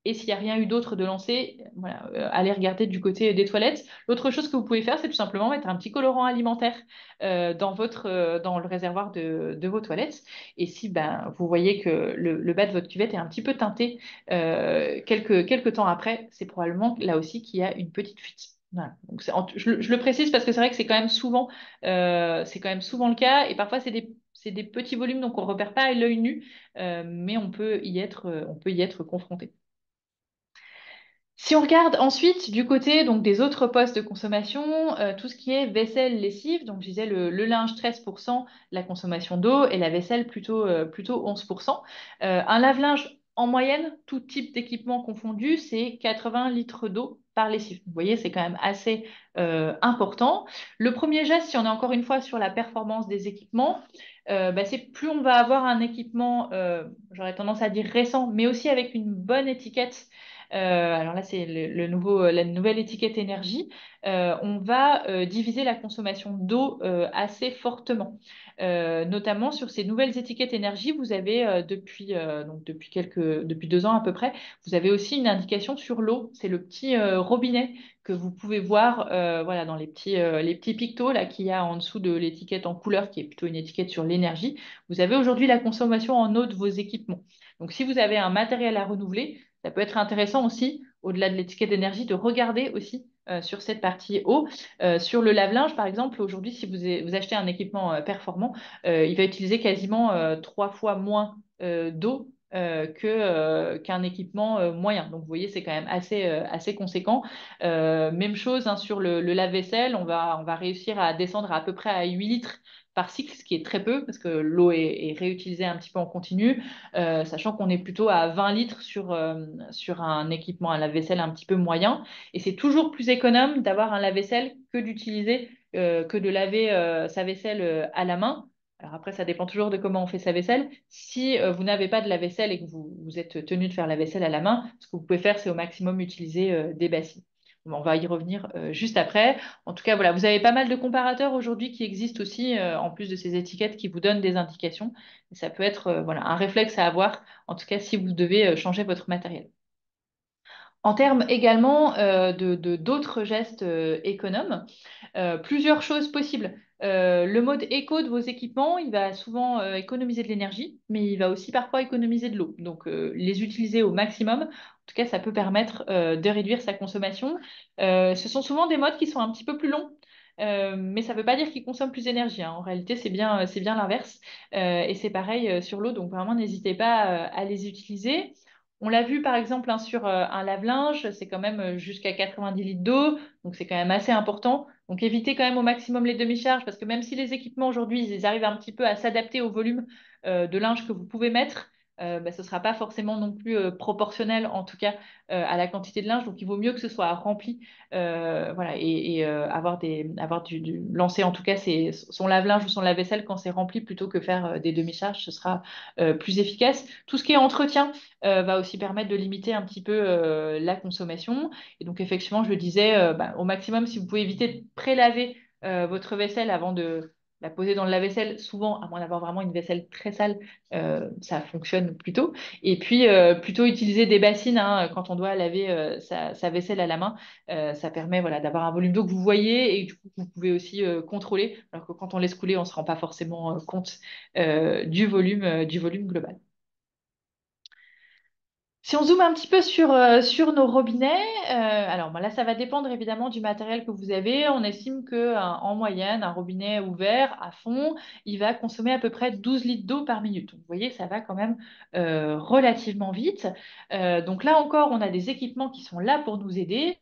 Et s'il n'y a rien eu d'autre de lancé, voilà, allez regarder du côté des toilettes. L'autre chose que vous pouvez faire, c'est tout simplement mettre un petit colorant alimentaire dans le réservoir de vos toilettes. Et si ben, vous voyez que le bas de votre cuvette est un petit peu teinté quelques temps après, c'est probablement là aussi qu'il y a une petite fuite. Voilà. Donc je le précise parce que c'est vrai que c'est quand même souvent le cas. Et parfois, c'est des petits volumes, donc on ne repère pas à l'œil nu, mais on peut y être confronté. Si on regarde ensuite du côté donc, des autres postes de consommation, tout ce qui est vaisselle, lessive, donc je disais le linge 13%, la consommation d'eau et la vaisselle plutôt 11%. Un lave-linge en moyenne, tout type d'équipement confondu, c'est 80 litres d'eau par lessive. Vous voyez, c'est quand même assez important. Le premier geste, si on est encore une fois sur la performance des équipements, bah, c'est plus on va avoir un équipement, j'aurais tendance à dire récent, mais aussi avec une bonne étiquette alors là, c'est la nouvelle étiquette énergie. On va diviser la consommation d'eau assez fortement. Notamment sur ces nouvelles étiquettes énergie, vous avez depuis 2 ans à peu près, vous avez aussi une indication sur l'eau. C'est le petit robinet que vous pouvez voir voilà, dans les petits pictos là, qu'il y a en dessous de l'étiquette en couleur, qui est plutôt une étiquette sur l'énergie. Vous avez aujourd'hui la consommation en eau de vos équipements. Donc, si vous avez un matériel à renouveler, ça peut être intéressant aussi, au-delà de l'étiquette d'énergie, de regarder aussi sur cette partie eau. Sur le lave-linge, par exemple, aujourd'hui, si vous achetez un équipement performant, il va utiliser quasiment 3 fois moins d'eau qu'un équipement moyen. Donc, vous voyez, c'est quand même assez conséquent. Même chose hein, sur le lave-vaisselle, on va réussir à descendre à peu près à 8 litres par cycle, ce qui est très peu parce que l'eau est réutilisée un petit peu en continu, sachant qu'on est plutôt à 20 litres sur un équipement à lave-vaisselle un petit peu moyen. Et c'est toujours plus économe d'avoir un lave-vaisselle que de laver sa vaisselle à la main. Alors après, ça dépend toujours de comment on fait sa vaisselle. Si vous n'avez pas de lave-vaisselle et que vous êtes tenu de faire la vaisselle à la main, ce que vous pouvez faire, c'est au maximum utiliser des bassines. On va y revenir juste après. En tout cas, voilà, vous avez pas mal de comparateurs aujourd'hui qui existent aussi, en plus de ces étiquettes qui vous donnent des indications. Ça peut être voilà, un réflexe à avoir, en tout cas si vous devez changer votre matériel. En termes également d'autres gestes économes, plusieurs choses possibles. Le mode éco de vos équipements, il va souvent économiser de l'énergie, mais il va aussi parfois économiser de l'eau. Donc, les utiliser au maximum, en tout cas, ça peut permettre de réduire sa consommation. Ce sont souvent des modes qui sont un petit peu plus longs. Mais ça ne veut pas dire qu'ils consomment plus d'énergie, hein. En réalité, c'est bien l'inverse. Et c'est pareil sur l'eau. Donc vraiment, n'hésitez pas à les utiliser. On l'a vu par exemple hein, sur un lave-linge, c'est quand même jusqu'à 90 litres d'eau, donc c'est quand même assez important. Donc évitez quand même au maximum les demi-charges parce que même si les équipements aujourd'hui, ils arrivent un petit peu à s'adapter au volume de linge que vous pouvez mettre, bah, ce ne sera pas forcément non plus proportionnel en tout cas à la quantité de linge. Donc il vaut mieux que ce soit rempli voilà, et lancer en tout cas son lave-linge ou son lave-vaisselle quand c'est rempli plutôt que faire des demi-charges, ce sera plus efficace. Tout ce qui est entretien, va aussi permettre de limiter un petit peu la consommation. Et donc, effectivement, je le disais, bah, au maximum, si vous pouvez éviter de prélaver votre vaisselle avant de la poser dans le lave-vaisselle, souvent, à moins d'avoir vraiment une vaisselle très sale, ça fonctionne plutôt. Et puis, plutôt utiliser des bassines hein, quand on doit laver sa vaisselle à la main. Ça permet voilà, d'avoir un volume d'eau que vous voyez et du coup, vous pouvez aussi contrôler. Alors que quand on laisse couler, on ne se rend pas forcément compte du volume global. Si on zoome un petit peu sur nos robinets, alors bon, là, ça va dépendre évidemment du matériel que vous avez. On estime qu'en moyenne, un robinet ouvert à fond, il va consommer à peu près 12 litres d'eau par minute. Donc, vous voyez, ça va quand même relativement vite. Donc là encore, on a des équipements qui sont là pour nous aider.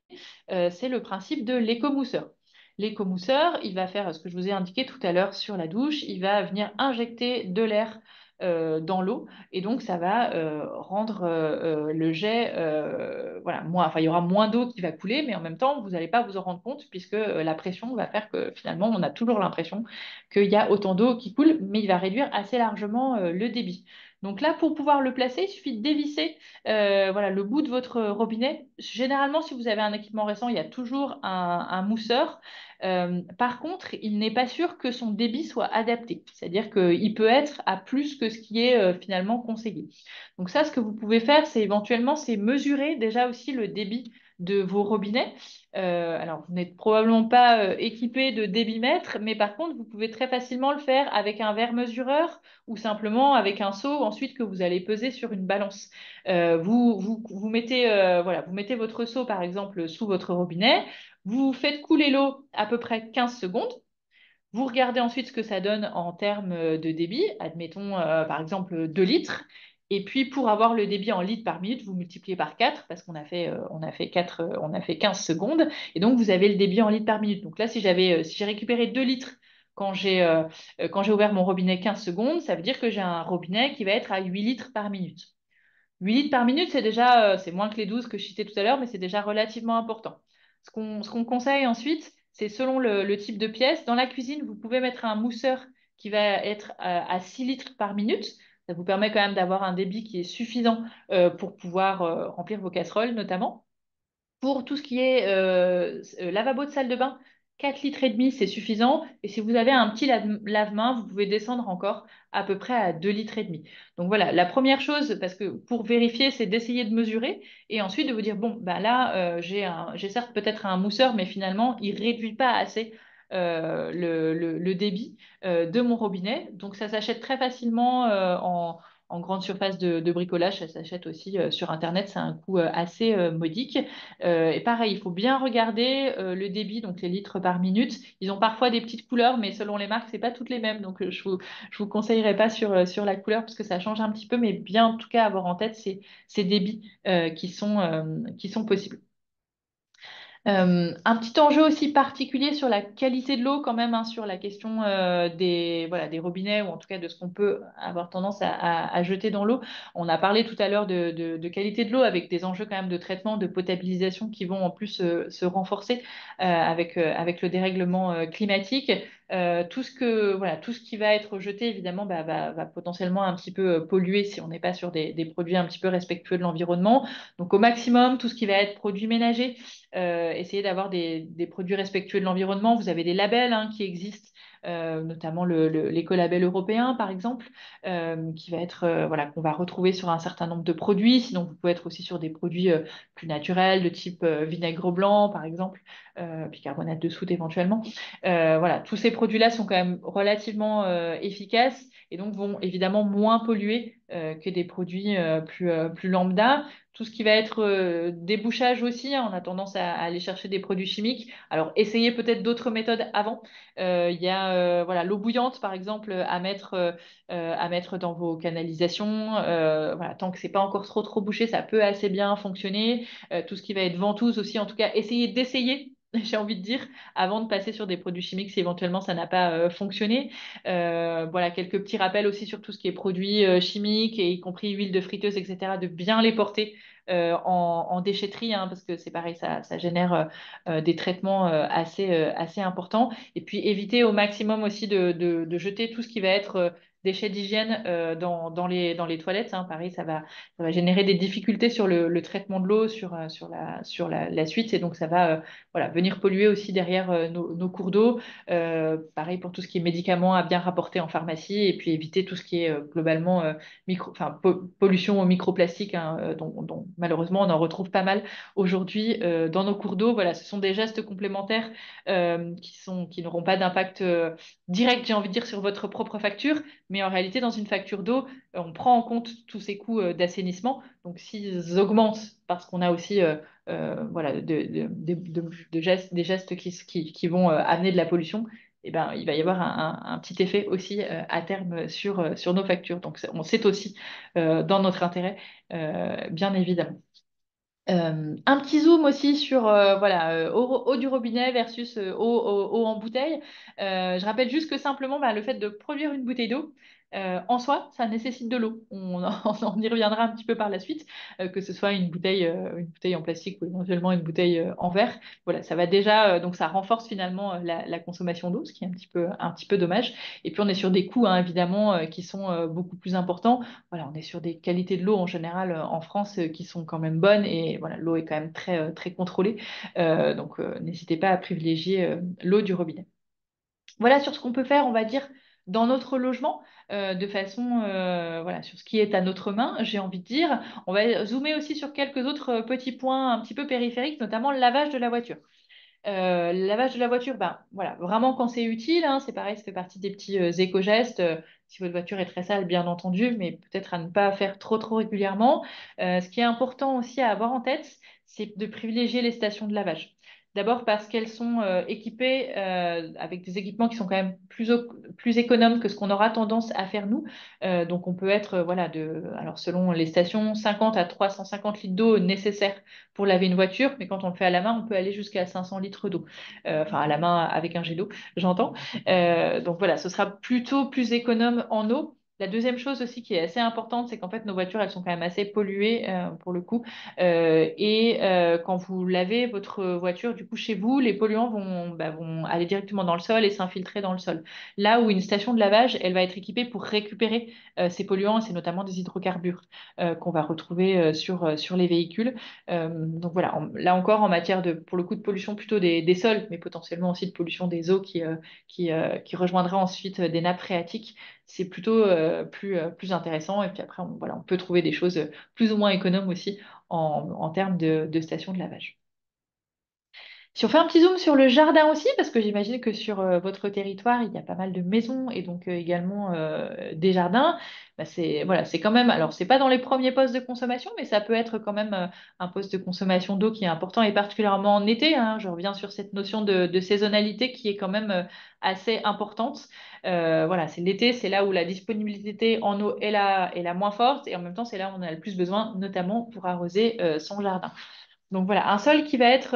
C'est le principe de l'écomousseur. L'écomousseur, il va faire ce que je vous ai indiqué tout à l'heure sur la douche. Il va venir injecter de l'air dans l'eau. Et donc, ça va rendre le jet, voilà, moins, enfin, il y aura moins d'eau qui va couler, mais en même temps, vous n'allez pas vous en rendre compte puisque la pression va faire que finalement, on a toujours l'impression qu'il y a autant d'eau qui coule, mais il va réduire assez largement le débit. Donc là, pour pouvoir le placer, il suffit de dévisser voilà, le bout de votre robinet. Généralement, si vous avez un équipement récent, il y a toujours un mousseur. Par contre, il n'est pas sûr que son débit soit adapté. C'est-à-dire qu'il peut être à plus que ce qui est finalement conseillé. Donc ça, ce que vous pouvez faire, c'est éventuellement, c'est mesurer déjà aussi le débit de vos robinets. Alors, vous n'êtes probablement pas équipé de débitmètre, mais par contre, vous pouvez très facilement le faire avec un verre mesureur ou simplement avec un seau ensuite que vous allez peser sur une balance. Vous mettez, voilà, vous mettez votre seau, par exemple, sous votre robinet. Vous faites couler l'eau à peu près 15 secondes. Vous regardez ensuite ce que ça donne en termes de débit. Admettons, par exemple, 2 litres. Et puis, pour avoir le débit en litres par minute, vous multipliez par 4 parce on a fait 15 secondes. Et donc, vous avez le débit en litres par minute. Donc là, si j'ai récupéré 2 litres quand j'ai ouvert mon robinet 15 secondes, ça veut dire que j'ai un robinet qui va être à 8 litres par minute. 8 litres par minute, c'est déjà, c'est moins que les 12 que je citais tout à l'heure, mais c'est déjà relativement important. Ce qu'on conseille ensuite, c'est selon le type de pièce. Dans la cuisine, vous pouvez mettre un mousseur qui va être à 6 litres par minute. Ça vous permet quand même d'avoir un débit qui est suffisant pour pouvoir remplir vos casseroles notamment. Pour tout ce qui est lavabo de salle de bain, 4 litres et demi, c'est suffisant. Et si vous avez un petit lave-main, vous pouvez descendre encore à peu près à 2 litres et demi. Donc voilà, la première chose, parce que pour vérifier, c'est d'essayer de mesurer et ensuite de vous dire, bon, bah là, j'ai certes peut-être un mousseur, mais finalement, il réduit pas assez le débit de mon robinet. Donc ça s'achète très facilement en grande surface de bricolage. Ça s'achète aussi sur Internet. C'est un coût assez modique. Et pareil, il faut bien regarder le débit, donc les litres par minute. Ils ont parfois des petites couleurs, mais selon les marques, c'est pas toutes les mêmes. Donc je vous conseillerais pas sur la couleur parce que ça change un petit peu, mais bien en tout cas avoir en tête ces débits qui sont possibles. Un petit enjeu aussi particulier sur la qualité de l'eau quand même, hein, sur la question voilà, des robinets ou en tout cas de ce qu'on peut avoir tendance à jeter dans l'eau. On a parlé tout à l'heure de qualité de l'eau avec des enjeux quand même de traitement, de potabilisation qui vont en plus se renforcer avec le dérèglement climatique. Voilà, tout ce qui va être jeté, évidemment, va potentiellement un petit peu polluer si on n'est pas sur des produits un petit peu respectueux de l'environnement. Donc au maximum, tout ce qui va être produits ménagers, essayer d'avoir des produits respectueux de l'environnement. Vous avez des labels hein, qui existent, notamment l'écolabel européen, par exemple, qui va être, voilà, qu'on va retrouver sur un certain nombre de produits. Sinon, vous pouvez être aussi sur des produits plus naturels, de type vinaigre blanc, par exemple, bicarbonate de soude éventuellement. Voilà, tous ces produits-là sont quand même relativement efficaces et donc vont évidemment moins polluer que des produits plus lambda. Tout ce qui va être débouchage aussi, hein, on a tendance à aller chercher des produits chimiques. Alors, essayez peut-être d'autres méthodes avant. Il y a voilà, l'eau bouillante, par exemple, à mettre dans vos canalisations. Voilà, tant que c'est pas encore trop bouché, ça peut assez bien fonctionner. Tout ce qui va être ventouse aussi, en tout cas, essayez d'essayer. J'ai envie de dire, avant de passer sur des produits chimiques si éventuellement ça n'a pas fonctionné. Voilà, quelques petits rappels aussi sur tout ce qui est produits chimiques, et y compris huile de friteuse, etc., de bien les porter en déchetterie, hein, parce que c'est pareil, ça génère des traitements assez importants. Et puis éviter au maximum aussi de jeter tout ce qui va être déchets d'hygiène dans les toilettes, hein. Pareil, ça va générer des difficultés sur le traitement de l'eau, sur la suite, et donc ça va voilà, venir polluer aussi derrière nos cours d'eau. Pareil pour tout ce qui est médicaments à bien rapporter en pharmacie, et puis éviter tout ce qui est globalement pollution aux microplastiques, hein, dont malheureusement on en retrouve pas mal aujourd'hui dans nos cours d'eau. Voilà, ce sont des gestes complémentaires qui n'auront pas d'impact direct, j'ai envie de dire, sur votre propre facture, mais en réalité, dans une facture d'eau, on prend en compte tous ces coûts d'assainissement. Donc, s'ils augmentent, parce qu'on a aussi voilà, des gestes qui vont amener de la pollution, eh ben, il va y avoir un petit effet aussi à terme sur nos factures. Donc, on sait aussi dans notre intérêt, bien évidemment. Un petit zoom aussi sur voilà, eau du robinet versus eau en bouteille. Je rappelle juste que simplement, le fait de produire une bouteille d'eau, En soi, ça nécessite de l'eau. On y reviendra un petit peu par la suite, que ce soit une bouteille en plastique ou éventuellement une bouteille en verre. Voilà, ça va déjà, donc ça renforce finalement la consommation d'eau, ce qui est un petit peu dommage. Et puis on est sur des coûts, hein, évidemment, qui sont beaucoup plus importants. Voilà, on est sur des qualités de l'eau en général en France qui sont quand même bonnes et voilà, l'eau est quand même très contrôlée. Donc n'hésitez pas à privilégier l'eau du robinet. Voilà sur ce qu'on peut faire, on va dire, dans notre logement, de façon, voilà, sur ce qui est à notre main, j'ai envie de dire. On va zoomer aussi sur quelques autres petits points un petit peu périphériques, notamment le lavage de la voiture. Le lavage de la voiture, ben, voilà, vraiment quand c'est utile, hein, c'est pareil, ça fait partie des petits éco-gestes. Si votre voiture est très sale, bien entendu, mais peut-être à ne pas faire trop régulièrement. Ce qui est important aussi à avoir en tête, c'est de privilégier les stations de lavage. D'abord parce qu'elles sont équipées avec des équipements qui sont quand même plus économes que ce qu'on aura tendance à faire nous. Donc on peut être, voilà, alors selon les stations, 50 à 350 litres d'eau nécessaires pour laver une voiture, mais quand on le fait à la main, on peut aller jusqu'à 500 litres d'eau. Enfin, à la main avec un jet d'eau, j'entends. Donc voilà, ce sera plutôt plus économe en eau. La deuxième chose aussi qui est assez importante, c'est qu'en fait, nos voitures, elles sont quand même assez polluées pour le coup. Quand vous lavez votre voiture, du coup, chez vous, les polluants vont aller directement dans le sol et s'infiltrer dans le sol. Là où une station de lavage, elle va être équipée pour récupérer ces polluants, et c'est notamment des hydrocarbures qu'on va retrouver sur les véhicules. Donc voilà, là encore en matière de, pour le coup, de pollution plutôt des sols, mais potentiellement aussi de pollution des eaux qui rejoindra ensuite des nappes phréatiques, c'est plutôt plus intéressant. Et puis après, voilà, on peut trouver des choses plus ou moins économes aussi en termes de stations de lavage. Si on fait un petit zoom sur le jardin aussi, parce que j'imagine que sur votre territoire, il y a pas mal de maisons et donc également des jardins, bah, c'est voilà, c'est quand même, alors c'est pas dans les premiers postes de consommation, mais ça peut être quand même un poste de consommation d'eau qui est important et particulièrement en été, hein. Je reviens sur cette notion de saisonnalité qui est quand même assez importante. Voilà, c'est l'été, c'est là où la disponibilité en eau est la moins forte et en même temps, c'est là où on a le plus besoin, notamment pour arroser son jardin. Donc voilà, un sol qui va être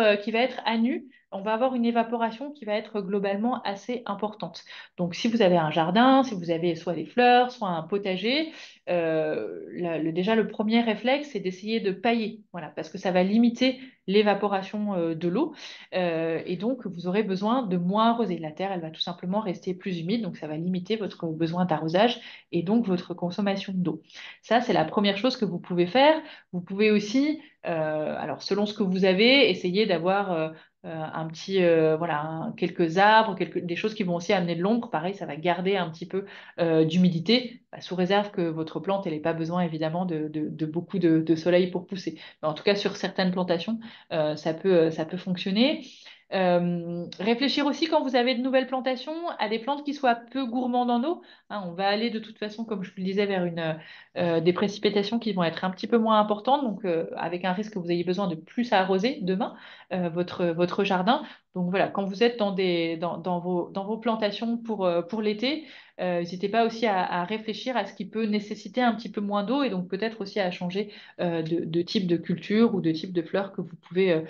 à nu, on va avoir une évaporation qui va être globalement assez importante. Donc si vous avez un jardin, si vous avez soit des fleurs, soit un potager, déjà le premier réflexe, c'est d'essayer de pailler, voilà, parce que ça va limiter l'évaporation de l'eau et donc vous aurez besoin de moins arroser. La terre, elle va tout simplement rester plus humide, donc ça va limiter votre besoin d'arrosage et donc votre consommation d'eau. Ça, c'est la première chose que vous pouvez faire. Vous pouvez aussi alors, selon ce que vous avez, essayez d'avoir un petit, voilà, quelques arbres, des choses qui vont aussi amener de l'ombre. Pareil, ça va garder un petit peu d'humidité, bah, sous réserve que votre plante, elle n'ait pas besoin évidemment de beaucoup de soleil pour pousser. Mais en tout cas, sur certaines plantations, ça peut fonctionner. Réfléchir aussi quand vous avez de nouvelles plantations à des plantes qui soient peu gourmandes en eau. Hein, on va aller de toute façon, comme je vous le disais, vers des précipitations qui vont être un petit peu moins importantes, donc avec un risque que vous ayez besoin de plus arroser demain votre jardin. Donc voilà, quand vous êtes dans vos plantations pour l'été, n'hésitez pas aussi à réfléchir à ce qui peut nécessiter un petit peu moins d'eau et donc peut-être aussi à changer de type de culture ou de type de fleurs que vous pouvez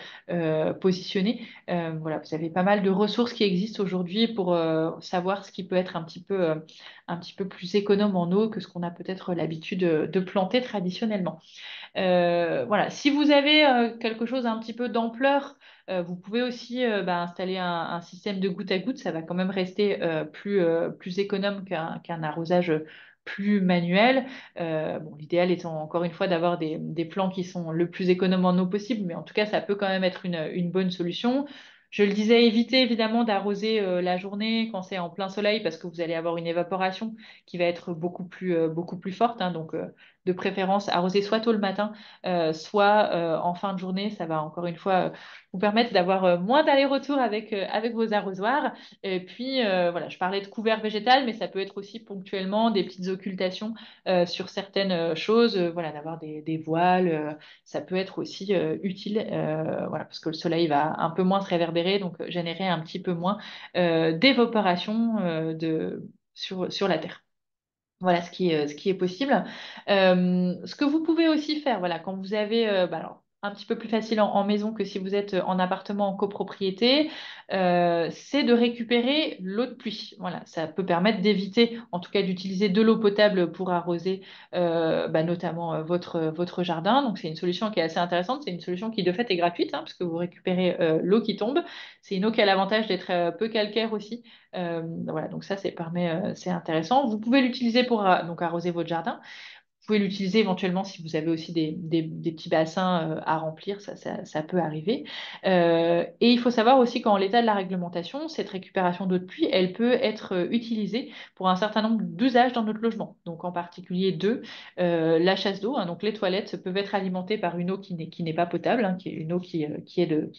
positionner. Voilà, vous avez pas mal de ressources qui existent aujourd'hui pour savoir ce qui peut être un petit peu plus économe en eau que ce qu'on a peut-être l'habitude de planter traditionnellement. Voilà. Si vous avez quelque chose un petit peu d'ampleur, vous pouvez aussi installer un système de goutte à goutte. Ça va quand même rester plus économe qu'un arrosage plus manuel. Bon, l'idéal étant encore une fois d'avoir des plants qui sont le plus économes en eau possible, mais en tout cas, ça peut quand même être une bonne solution. Je le disais, évitez évidemment d'arroser la journée quand c'est en plein soleil parce que vous allez avoir une évaporation qui va être beaucoup plus forte, hein. Donc, de préférence, arroser soit tôt le matin, soit en fin de journée. Ça va encore une fois vous permettre d'avoir moins d'aller-retour avec vos arrosoirs. Et puis, voilà, je parlais de couvert végétal, mais ça peut être aussi ponctuellement des petites occultations sur certaines choses. Voilà, d'avoir des voiles, ça peut être aussi utile, voilà, parce que le soleil va un peu moins se réverbérer, donc générer un petit peu moins d'évaporation sur la terre. Voilà ce qui est possible. Ce que vous pouvez aussi faire, voilà, quand vous avez, alors, un petit peu plus facile en maison que si vous êtes en appartement en copropriété, c'est de récupérer l'eau de pluie. Voilà, ça peut permettre d'éviter, en tout cas, d'utiliser de l'eau potable pour arroser notamment votre jardin. Donc, c'est une solution qui est assez intéressante. C'est une solution qui, de fait, est gratuite, hein, parce que vous récupérez l'eau qui tombe. C'est une eau qui a l'avantage d'être peu calcaire aussi. Voilà, donc ça, c'est intéressant. Vous pouvez l'utiliser pour donc arroser votre jardin. Vous pouvez l'utiliser éventuellement si vous avez aussi des petits bassins à remplir, ça peut arriver. Et il faut savoir aussi qu'en l'état de la réglementation, cette récupération d'eau de pluie, elle peut être utilisée pour un certain nombre d'usages dans notre logement. Donc en particulier la chasse d'eau. Hein, donc les toilettes peuvent être alimentées par une eau qui n'est pas potable, hein, qui est une eau qui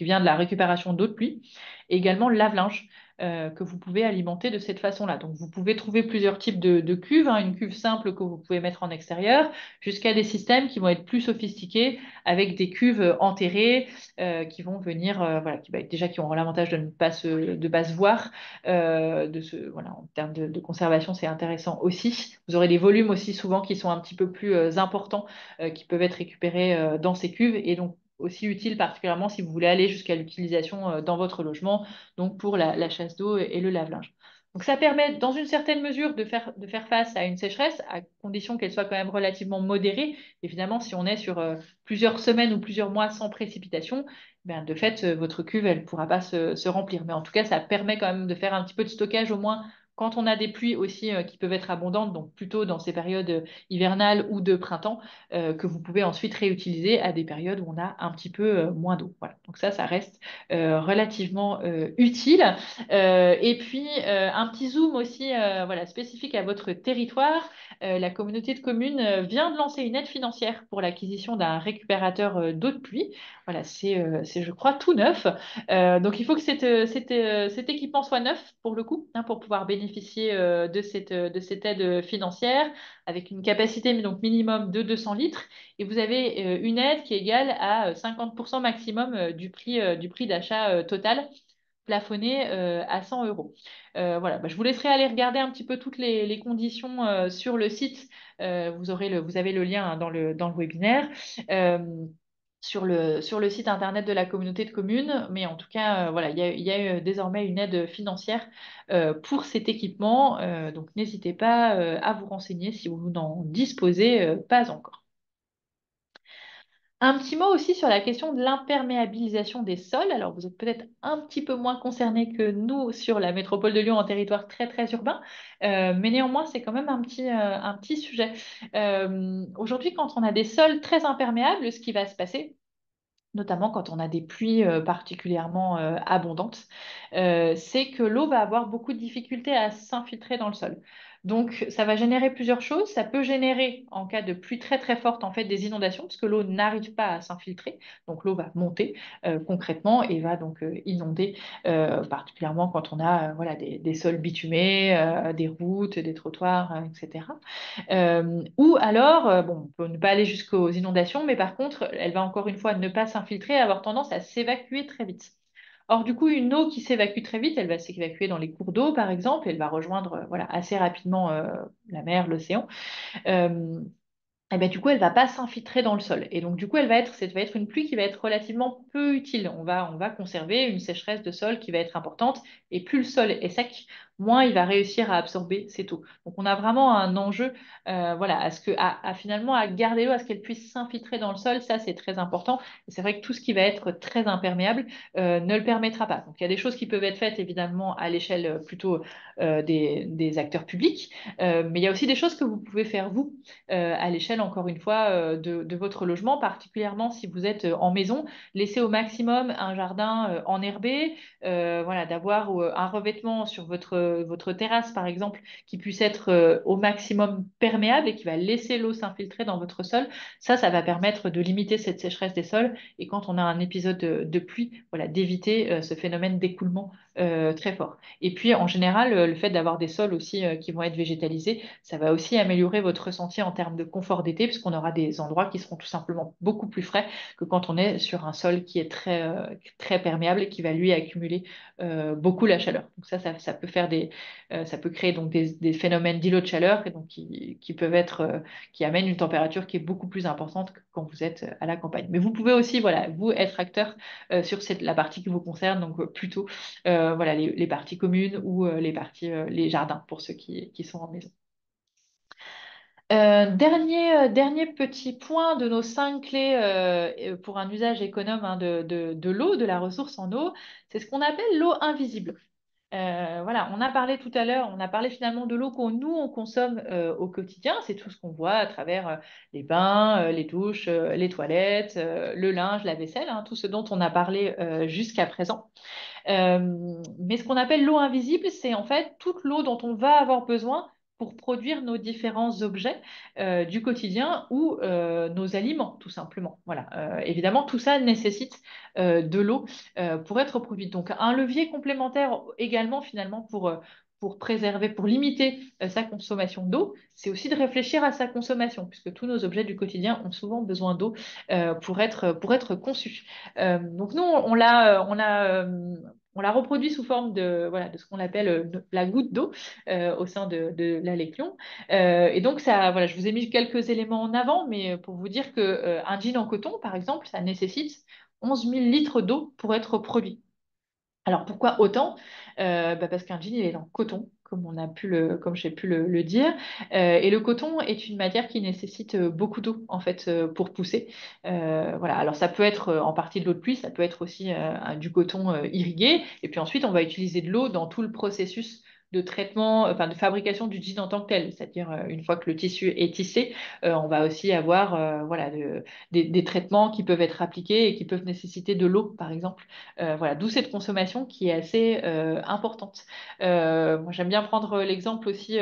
vient de la récupération d'eau de pluie. Et également le lave-linge que vous pouvez alimenter de cette façon-là. Donc, vous pouvez trouver plusieurs types de cuves, hein, une cuve simple que vous pouvez mettre en extérieur, jusqu'à des systèmes qui vont être plus sophistiqués avec des cuves enterrées qui vont venir, voilà, qui ont l'avantage de pas se voir, voilà, en termes de conservation, c'est intéressant aussi. Vous aurez des volumes aussi souvent qui sont un petit peu plus importants, qui peuvent être récupérés dans ces cuves et donc aussi utile particulièrement si vous voulez aller jusqu'à l'utilisation dans votre logement donc pour la chasse d'eau et le lave-linge. Donc ça permet, dans une certaine mesure, de faire face à une sécheresse, à condition qu'elle soit quand même relativement modérée. Évidemment, si on est sur plusieurs semaines ou plusieurs mois sans précipitation, ben, de fait, votre cuve, elle ne pourra pas se remplir. Mais en tout cas, ça permet quand même de faire un petit peu de stockage, au moins quand on a des pluies aussi qui peuvent être abondantes, donc plutôt dans ces périodes hivernales ou de printemps, que vous pouvez ensuite réutiliser à des périodes où on a un petit peu moins d'eau. Voilà. Donc ça reste relativement utile. Et puis, un petit zoom aussi voilà, spécifique à votre territoire. La communauté de communes vient de lancer une aide financière pour l'acquisition d'un récupérateur d'eau de pluie. Voilà, c'est, je crois, tout neuf. Donc, il faut que cet équipement soit neuf pour le coup, hein, pour pouvoir bénéficier de cette aide financière avec une capacité donc minimum de 200 litres. Et vous avez une aide qui est égale à 50% maximum du prix d'achat total plafonné à 100 euros. Voilà, bah, je vous laisserai aller regarder un petit peu toutes les conditions sur le site. Vous avez le lien hein, dans le webinaire. Euh, sur le site internet de la communauté de communes, mais en tout cas, voilà, il y a désormais une aide financière pour cet équipement, donc n'hésitez pas à vous renseigner si vous n'en disposez pas encore. Un petit mot aussi sur la question de l'imperméabilisation des sols. Alors, vous êtes peut-être un petit peu moins concernés que nous sur la métropole de Lyon, en territoire très, très urbain, mais néanmoins, c'est quand même un petit sujet. Aujourd'hui, quand on a des sols très imperméables, ce qui va se passer, notamment quand on a des pluies particulièrement abondantes, c'est que l'eau va avoir beaucoup de difficultés à s'infiltrer dans le sol. Donc, ça va générer plusieurs choses. Ça peut générer, en cas de pluie très très forte, en fait, des inondations, parce que l'eau n'arrive pas à s'infiltrer. Donc, l'eau va monter concrètement et va donc inonder, particulièrement quand on a voilà, des sols bitumés, des routes, des trottoirs, etc. Ou alors, bon, on peut ne pas aller jusqu'aux inondations, mais par contre, elle va encore une fois ne pas s'infiltrer et avoir tendance à s'évacuer très vite. Or, du coup, une eau qui s'évacue très vite, elle va s'évacuer dans les cours d'eau, par exemple, elle va rejoindre voilà, assez rapidement la mer, l'océan. Euh, et ben, du coup, elle va pas s'infiltrer dans le sol. Et donc, du coup, ça va être une pluie qui va être relativement peu utile. On va conserver une sécheresse de sol qui va être importante. Et plus le sol est sec, moins il va réussir à absorber cette eau. Donc, on a vraiment un enjeu, voilà, finalement, à garder l'eau, à ce qu'elle puisse s'infiltrer dans le sol. Ça, c'est très important. Et c'est vrai que tout ce qui va être très imperméable ne le permettra pas. Donc, il y a des choses qui peuvent être faites, évidemment, à l'échelle plutôt des acteurs publics. Mais il y a aussi des choses que vous pouvez faire, vous à l'échelle, encore une fois, de votre logement, particulièrement si vous êtes en maison. Laissez au maximum un jardin enherbé, voilà, d'avoir un revêtement sur votre terrasse, par exemple, qui puisse être au maximum perméable et qui va laisser l'eau s'infiltrer dans votre sol. Ça va permettre de limiter cette sécheresse des sols et quand on a un épisode de pluie, voilà, d'éviter ce phénomène d'écoulement très fort. Et puis, en général, le fait d'avoir des sols aussi qui vont être végétalisés, ça va aussi améliorer votre ressenti en termes de confort d'été, puisqu'on aura des endroits qui seront tout simplement beaucoup plus frais que quand on est sur un sol qui est très perméable et qui va lui accumuler beaucoup la chaleur. Donc ça peut faire ça peut créer donc des phénomènes d'îlots de chaleur et donc qui peuvent être, qui amènent une température qui est beaucoup plus importante que quand vous êtes à la campagne. Mais vous pouvez aussi, voilà, vous être acteur sur la partie qui vous concerne, donc plutôt voilà, les parties communes ou les jardins pour ceux qui sont en maison. Dernier petit point de nos 5 clés pour un usage économe hein, de l'eau, de la ressource en eau, c'est ce qu'on appelle l'eau invisible. Voilà, on a parlé tout à l'heure, on a parlé finalement de l'eau on consomme au quotidien. C'est tout ce qu'on voit à travers les bains, les douches, les toilettes, le linge, la vaisselle, hein, tout ce dont on a parlé jusqu'à présent. Mais ce qu'on appelle l'eau invisible, c'est en fait toute l'eau dont on va avoir besoin pour produire nos différents objets du quotidien ou nos aliments, tout simplement. Voilà. Évidemment, tout ça nécessite de l'eau pour être produite. Donc, un levier complémentaire également, finalement, pour préserver, pour limiter sa consommation d'eau, c'est aussi de réfléchir à sa consommation, puisque tous nos objets du quotidien ont souvent besoin d'eau pour être conçus. Donc, nous, on l'a reproduit sous forme voilà, de ce qu'on appelle la goutte d'eau au sein de la Léclion. Et donc, voilà, je vous ai mis quelques éléments en avant, mais pour vous dire qu'un jean en coton, par exemple, ça nécessite 11 000 litres d'eau pour être produit. Alors pourquoi autant? Parce qu'un jean, il est en coton, comme j'ai pu le dire. Et le coton est une matière qui nécessite beaucoup d'eau en fait pour pousser. Voilà. Alors ça peut être en partie de l'eau de pluie, ça peut être aussi du coton irrigué. Et puis ensuite, on va utiliser de l'eau dans tout le processus de traitement, enfin de fabrication du jean en tant que tel. C'est-à-dire une fois que le tissu est tissé, on va aussi avoir voilà, des traitements qui peuvent être appliqués et qui peuvent nécessiter de l'eau, par exemple. Voilà, d'où cette consommation qui est assez importante. Moi, j'aime bien prendre l'exemple aussi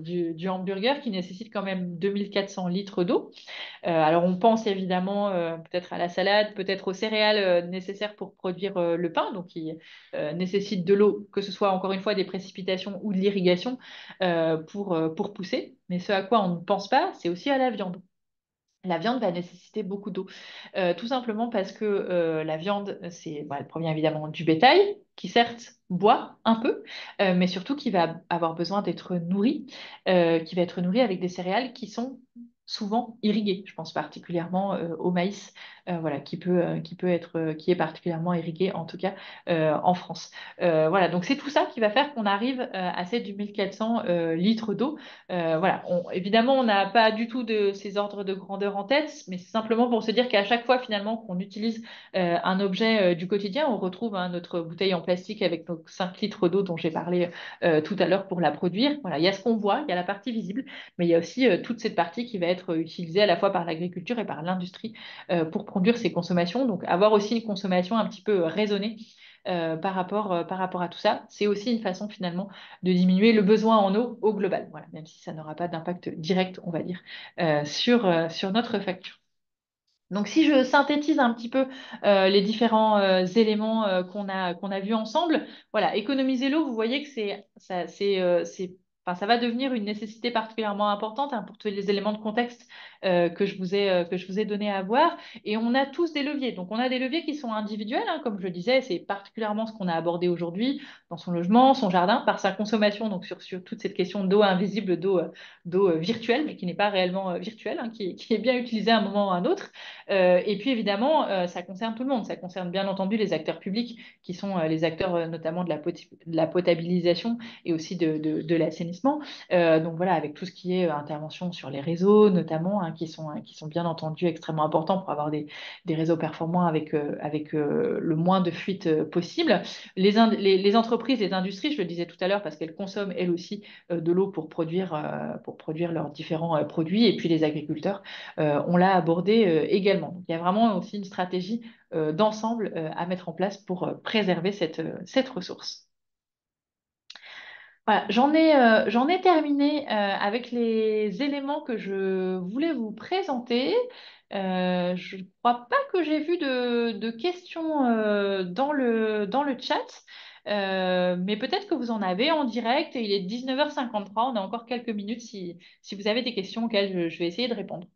du hamburger qui nécessite quand même 2400 litres d'eau. Alors, on pense évidemment peut-être à la salade, peut-être aux céréales nécessaires pour produire le pain, donc qui nécessitent de l'eau, que ce soit encore une fois des précipitations ou de l'irrigation pour pousser. Mais ce à quoi on ne pense pas, c'est aussi à la viande. La viande va nécessiter beaucoup d'eau, tout simplement parce que la viande, elle provient évidemment du bétail, qui certes boit un peu, mais surtout qui va avoir besoin d'être nourri, qui va être nourri avec des céréales qui sont souvent irriguées. Je pense particulièrement au maïs, voilà, qui est particulièrement irrigué, en tout cas en France. Voilà, donc c'est tout ça qui va faire qu'on arrive à ces 2400 litres d'eau. Voilà, évidemment, on n'a pas du tout de ces ordres de grandeur en tête, mais c'est simplement pour se dire qu'à chaque fois finalement qu'on utilise un objet du quotidien, on retrouve hein, notre bouteille en plastique avec nos 5 litres d'eau dont j'ai parlé tout à l'heure pour la produire. Voilà, il y a ce qu'on voit, il y a la partie visible, mais il y a aussi toute cette partie qui va être utilisée à la fois par l'agriculture et par l'industrie pour produire ces consommations. Donc avoir aussi une consommation un petit peu raisonnée par rapport à tout ça, c'est aussi une façon finalement de diminuer le besoin en eau au global, voilà, même si ça n'aura pas d'impact direct, on va dire, sur notre facture. Donc, si je synthétise un petit peu les différents éléments qu'on a vus ensemble, voilà, économiser l'eau, vous voyez que enfin, ça va devenir une nécessité particulièrement importante hein, pour tous les éléments de contexte que je vous ai donné à voir. Et on a tous des leviers. Donc, on a des leviers qui sont individuels, hein, comme je le disais, c'est particulièrement ce qu'on a abordé aujourd'hui dans son logement, son jardin, par sa consommation, donc sur toute cette question d'eau invisible, d'eau virtuelle, mais qui n'est pas réellement virtuelle, hein, qui est bien utilisée à un moment ou à un autre. Et puis évidemment, ça concerne tout le monde. Ça concerne bien entendu les acteurs publics, qui sont les acteurs notamment de la potabilisation et aussi de l'assainissement. Donc voilà, avec tout ce qui est intervention sur les réseaux, notamment, hein, qui sont bien entendu extrêmement importants pour avoir des réseaux performants avec le moins de fuites possible. Les entreprises, les industries, je le disais tout à l'heure, parce qu'elles consomment elles aussi de l'eau pour produire leurs différents produits. Et puis les agriculteurs, on l'a abordé également. Donc, il y a vraiment aussi une stratégie d'ensemble à mettre en place pour préserver cette ressource. Voilà, j'en ai terminé avec les éléments que je voulais vous présenter. Je ne crois pas que j'ai vu de questions dans le chat. Mais peut-être que vous en avez en direct et il est 19h53. On a encore quelques minutes si vous avez des questions auxquelles je vais essayer de répondre.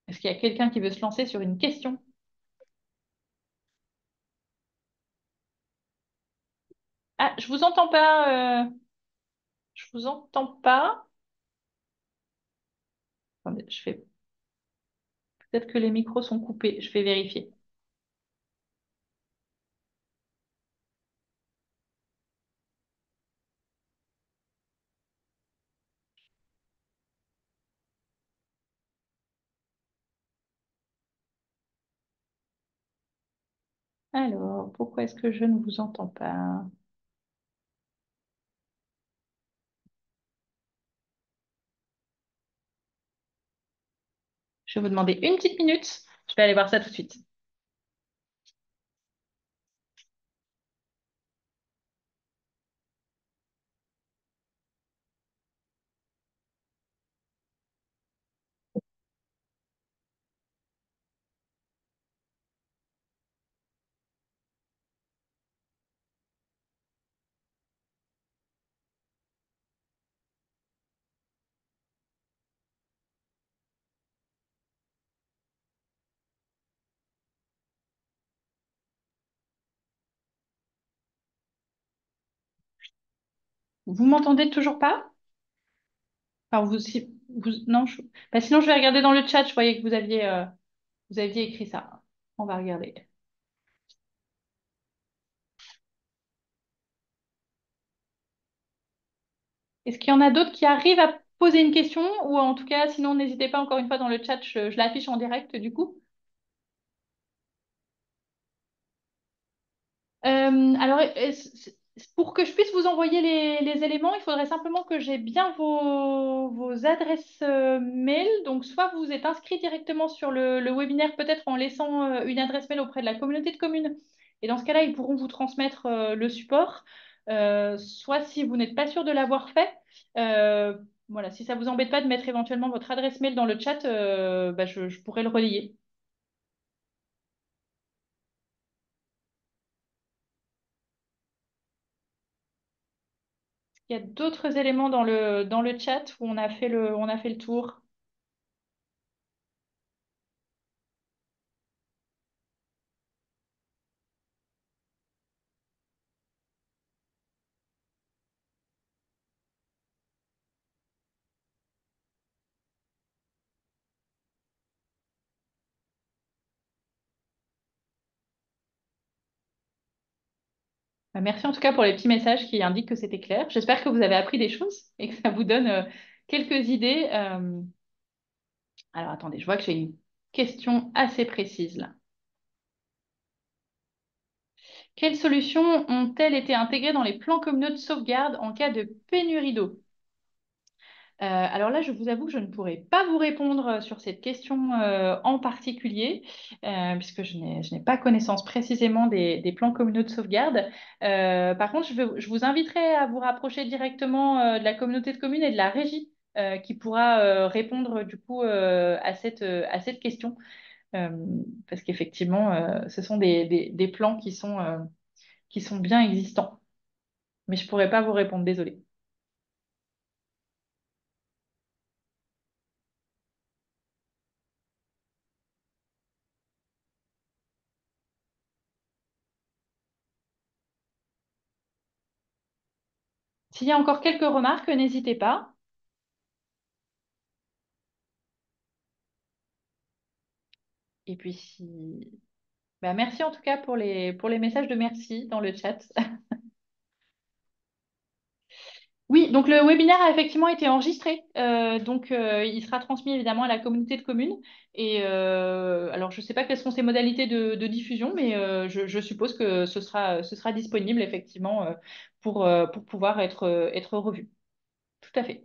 Est-ce qu'il y a quelqu'un qui veut se lancer sur une question? Ah, je vous entends pas. Je vous entends pas. Attendez, je fais peut-être que les micros sont coupés. Je vais vérifier. Alors, pourquoi est-ce que je ne vous entends pas? Je vais vous demander une petite minute. Je vais aller voir ça tout de suite. Vous m'entendez toujours pas? Enfin, non, bah, sinon je vais regarder dans le chat. Je voyais que vous aviez écrit ça. On va regarder. Est-ce qu'il y en a d'autres qui arrivent à poser une question? Ou en tout cas, sinon, n'hésitez pas encore une fois dans le chat. Je l'affiche en direct du coup. Alors, pour que je puisse vous envoyer les éléments, il faudrait simplement que j'ai bien vos adresses mail. Donc, soit vous êtes inscrit directement sur le webinaire, peut-être en laissant une adresse mail auprès de la communauté de communes. Et dans ce cas-là, ils pourront vous transmettre le support. Soit si vous n'êtes pas sûr de l'avoir fait, euh, voilà, si ça vous embête pas de mettre éventuellement votre adresse mail dans le chat, bah, je pourrais le relayer. Il y a d'autres éléments dans le chat où on a fait le tour. Bah, merci en tout cas pour les petits messages qui indiquent que c'était clair. J'espère que vous avez appris des choses et que ça vous donne quelques idées. Alors attendez, je vois que j'ai une question assez précise là. Quelles solutions ont-elles été intégrées dans les plans communaux de sauvegarde en cas de pénurie d'eau? Alors là, je vous avoue que je ne pourrais pas vous répondre sur cette question en particulier, puisque je n'ai pas connaissance précisément des plans communaux de sauvegarde. Par contre, je vous inviterai à vous rapprocher directement de la communauté de communes et de la régie, qui pourra répondre du coup à cette question, Euh, parce qu'effectivement, ce sont des plans qui sont bien existants. Mais je ne pourrais pas vous répondre, désolée. S'il y a encore quelques remarques, n'hésitez pas. Et puis si... Bah, merci en tout cas pour les messages de merci dans le chat. Oui, donc le webinaire a effectivement été enregistré. Il sera transmis évidemment à la communauté de communes. Et alors, je ne sais pas quelles sont ces modalités de diffusion, mais je suppose que ce sera disponible effectivement pour pouvoir être revu. Tout à fait.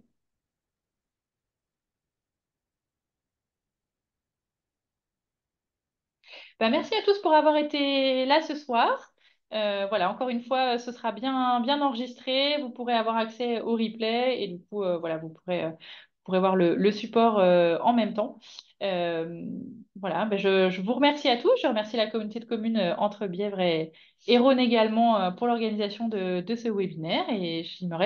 Bah, merci à tous pour avoir été là ce soir. Voilà, encore une fois, ce sera bien enregistré. Vous pourrez avoir accès au replay et du coup, voilà, pourrez voir le support en même temps. Euh, voilà, ben je vous remercie à tous. Je remercie la communauté de communes entre Bièvre et Rhône également pour l'organisation de ce webinaire. Et il me reste